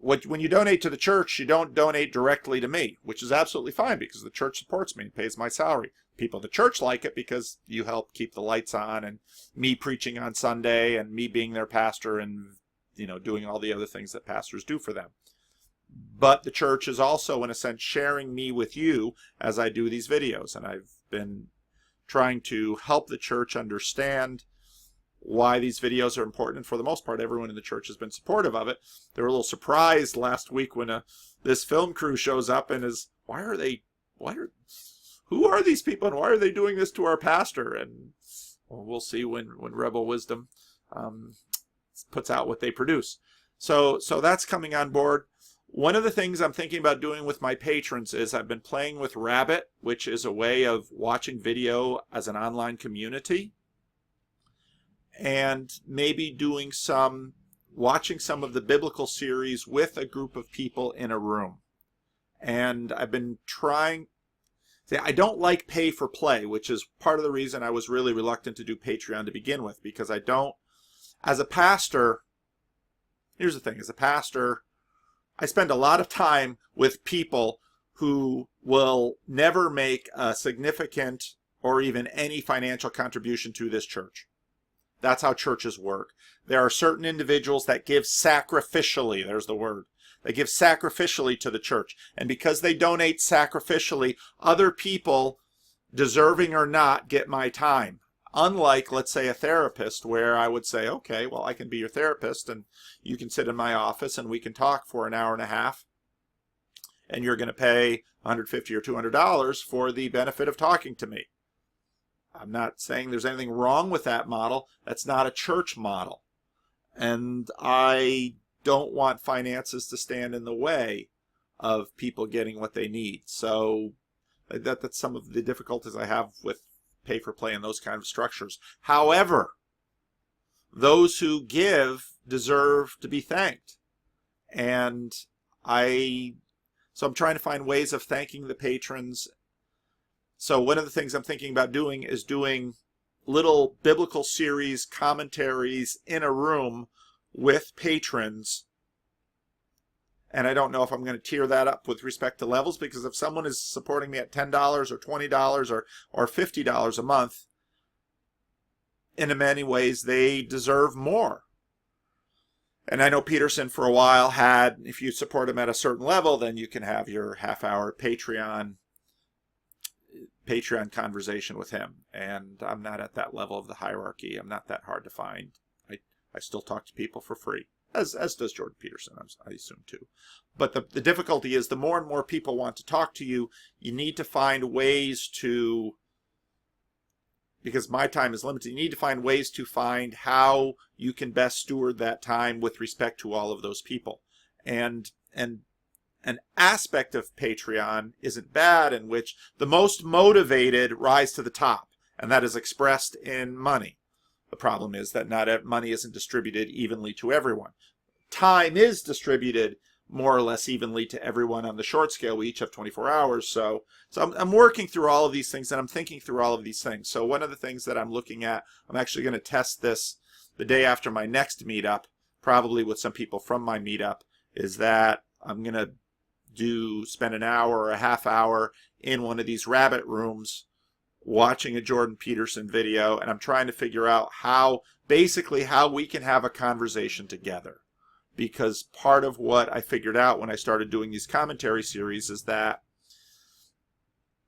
When you donate to the church, you don't donate directly to me, which is absolutely fine because the church supports me and pays my salary. People in the church like it because you help keep the lights on, and me preaching on Sunday and me being their pastor and doing all the other things that pastors do for them. But the church is also, in a sense, sharing me with you as I do these videos, and I've been trying to help the church understand why these videos are important, and for the most part, everyone in the church has been supportive of it. They were a little surprised last week when this film crew shows up and is, who are these people and why are they doing this to our pastor? And well, we'll see when Rebel Wisdom puts out what they produce. So that's coming on board. One of the things I'm thinking about doing with my patrons is I've been playing with Rabbit, which is a way of watching video as an online community, and maybe watching some of the biblical series with a group of people in a room. And I've been trying. I don't like pay for play, which is part of the reason I was really reluctant to do Patreon to begin with, because as a pastor, here's the thing, as a pastor, I spend a lot of time with people who will never make a significant or even any financial contribution to this church. That's how churches work. There are certain individuals that give sacrificially, there's the word. They give sacrificially to the church. And because they donate sacrificially, other people, deserving or not, get my time. Unlike, let's say, a therapist, where I would say, okay, well, I can be your therapist, and you can sit in my office, and we can talk for an hour and a half, and you're going to pay $150 or $200 for the benefit of talking to me. I'm not saying there's anything wrong with that model. That's not a church model. And I don't want finances to stand in the way of people getting what they need. So That's some of the difficulties I have with pay-for-play and those kind of structures. However, those who give deserve to be thanked. And so I'm trying to find ways of thanking the patrons. So one of the things I'm thinking about doing is doing little biblical series commentaries in a room with patrons. And I don't know if I'm going to tier that up with respect to levels, because if someone is supporting me at $10 or $20 or $50 a month, in many ways they deserve more. And I know Peterson for a while had, if you support him at a certain level, then you can have your half-hour Patreon conversation with him. And I'm not at that level of the hierarchy. I'm not that hard to find. I still talk to people for free, as does Jordan Peterson, I assume too. But the difficulty is, the more and more people want to talk to you, you need to find ways to, because my time is limited, you need to find ways to find how you can best steward that time with respect to all of those people. And an aspect of Patreon isn't bad, in which the most motivated rise to the top, and that is expressed in money. The problem is that not money isn't distributed evenly to everyone. Time is distributed more or less evenly to everyone on the short scale. We each have 24 hours. So I'm working through all of these things, and I'm thinking through all of these things. So one of the things that I'm looking at, I'm actually going to test this the day after my next meetup, probably with some people from my meetup, is that I'm going to spend an hour or a half hour in one of these rabbit rooms watching a Jordan Peterson video, and I'm trying to figure out how we can have a conversation together. Because part of what I figured out when I started doing these commentary series is that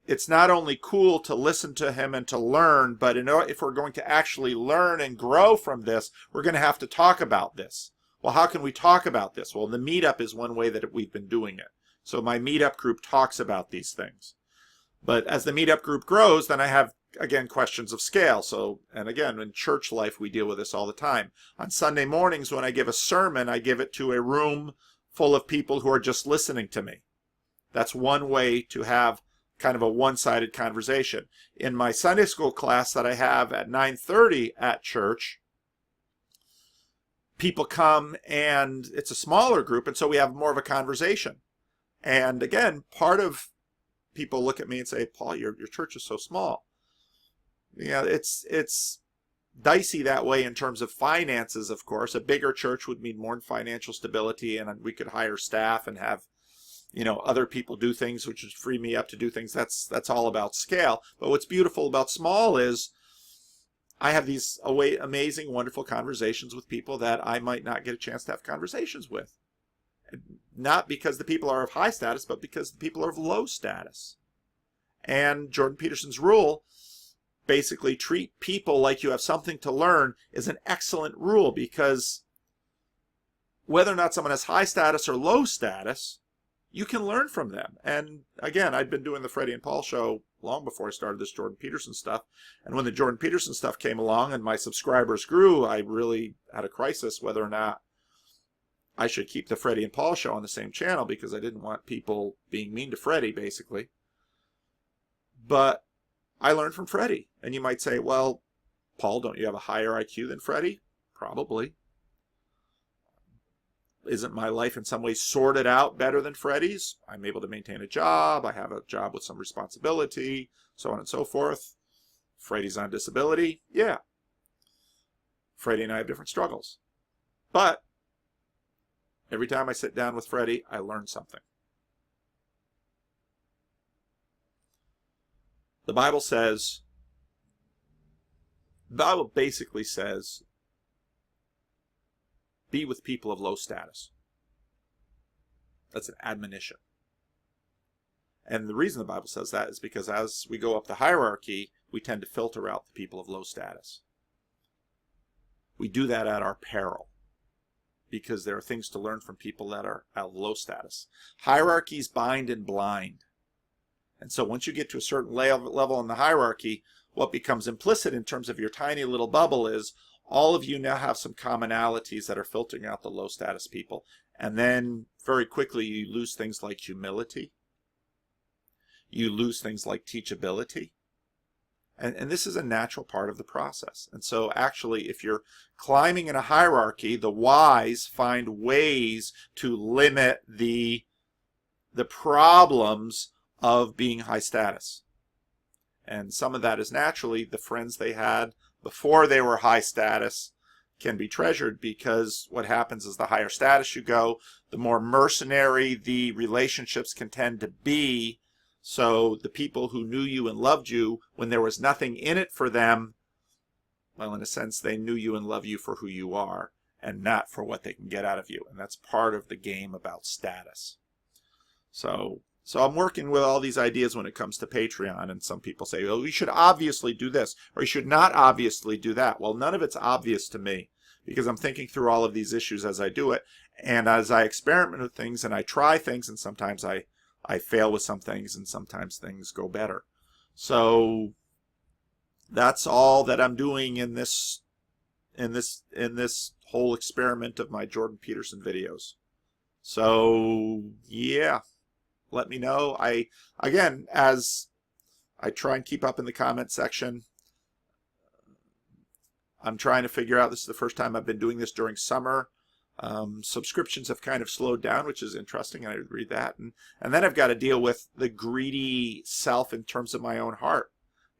it's not only cool to listen to him and to learn, but if we're going to actually learn and grow from this, we're going to have to talk about this. Well, how can we talk about this? Well, the meetup is one way that we've been doing it. So my meetup group talks about these things. But as the meetup group grows, then I have, again, questions of scale. So, and again, in church life, we deal with this all the time. On Sunday mornings, when I give a sermon, I give it to a room full of people who are just listening to me. That's one way to have kind of a one-sided conversation. In my Sunday school class that I have at 9:30 at church, people come, and it's a smaller group, and so we have more of a conversation. And again, part of people look at me and say, Paul, your church is so small. Yeah, it's dicey that way in terms of finances, of course. A bigger church would mean more financial stability, and we could hire staff and have, other people do things, which would free me up to do things. That's all about scale. But what's beautiful about small is I have these amazing, wonderful conversations with people that I might not get a chance to have conversations with. Not because the people are of high status, but because the people are of low status. And Jordan Peterson's rule, basically treat people like you have something to learn, is an excellent rule, because whether or not someone has high status or low status, you can learn from them. And again, I'd been doing the Freddie and Paul show long before I started this Jordan Peterson stuff. And when the Jordan Peterson stuff came along and my subscribers grew, I really had a crisis whether or not I should keep the Freddie and Paul show on the same channel, because I didn't want people being mean to Freddie, basically. But I learned from Freddie. And you might say, well, Paul, don't you have a higher IQ than Freddie? Probably. Isn't my life in some ways sorted out better than Freddie's? I'm able to maintain a job. I have a job with some responsibility, so on and so forth. Freddie's on disability. Yeah. Freddie and I have different struggles. But every time I sit down with Freddie, I learn something. The Bible basically says, be with people of low status. That's an admonition. And the reason the Bible says that is because as we go up the hierarchy, we tend to filter out the people of low status. We do that at our peril, because there are things to learn from people that are at low status. Hierarchies bind and blind. And so once you get to a certain level in the hierarchy, what becomes implicit in terms of your tiny little bubble is all of you now have some commonalities that are filtering out the low status people. And then very quickly you lose things like humility. you lose things like teachability. And this is a natural part of the process. And so actually, if you're climbing in a hierarchy, the wise find ways to limit the problems of being high status. And some of that is naturally the friends they had before they were high status can be treasured, because what happens is the higher status you go, the more mercenary the relationships can tend to be. So the people who knew you and loved you when there was nothing in it for them, well, in a sense, they knew you and love you for who you are and not for what they can get out of you. And that's part of the game about status. So I'm working with all these ideas when it comes to Patreon, and some people say, well, you should obviously do this, or you should not obviously do that. Well, none of it's obvious to me, because I'm thinking through all of these issues as I do it, and as I experiment with things and I try things, and sometimes I fail with some things, and sometimes things go better. So that's all that I'm doing in this whole experiment of my Jordan Peterson videos. So yeah, let me know. Again, as I try and keep up in the comment section, I'm trying to figure out, this is the first time I've been doing this during summer. Subscriptions have kind of slowed down, which is interesting, and I read that. And then I've got to deal with the greedy self in terms of my own heart,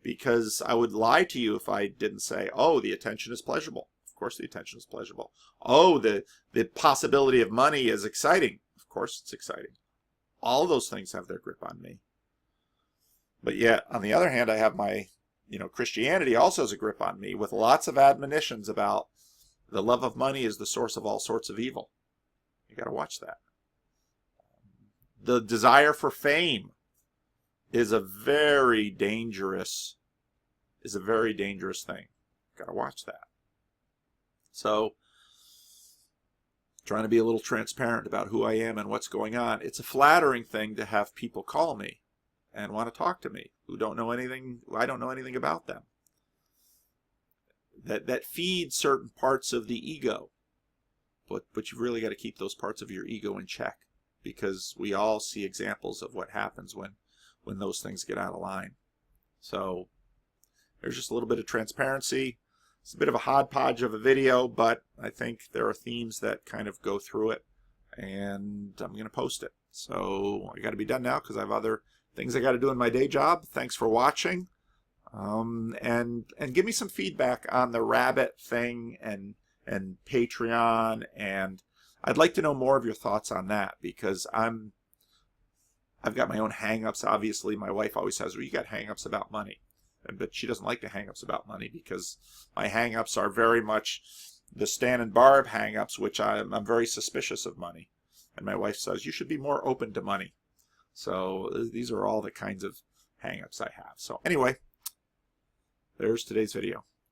because I would lie to you if I didn't say, oh, the attention is pleasurable. Of course the attention is pleasurable. Oh, the possibility of money is exciting. Of course it's exciting. All those things have their grip on me. But yet, on the other hand, I have my, Christianity also has a grip on me, with lots of admonitions about the love of money is the source of all sorts of evil. You got to watch that. The desire for fame is a very dangerous thing. Got to watch that. So, trying to be a little transparent about who I am and what's going on. It's a flattering thing to have people call me and want to talk to me who don't know anything. I don't know anything about them. That feeds certain parts of the ego, but you've really got to keep those parts of your ego in check, because we all see examples of what happens when those things get out of line. So there's just a little bit of transparency. It's a bit of a hodgepodge of a video, but I think there are themes that kind of go through it, and I'm going to post it. So I got to be done now because I have other things I got to do in my day job. Thanks for watching. And give me some feedback on the rabbit thing and Patreon, and I'd like to know more of your thoughts on that, because I've got my own hang-ups. Obviously, my wife always says, well, you got hang-ups about money, but she doesn't like the hang-ups about money, because my hang-ups are very much the Stan and Barb hang-ups, which I'm very suspicious of money, and my wife says you should be more open to money. So these are all the kinds of hang-ups I have. So anyway, there's today's video.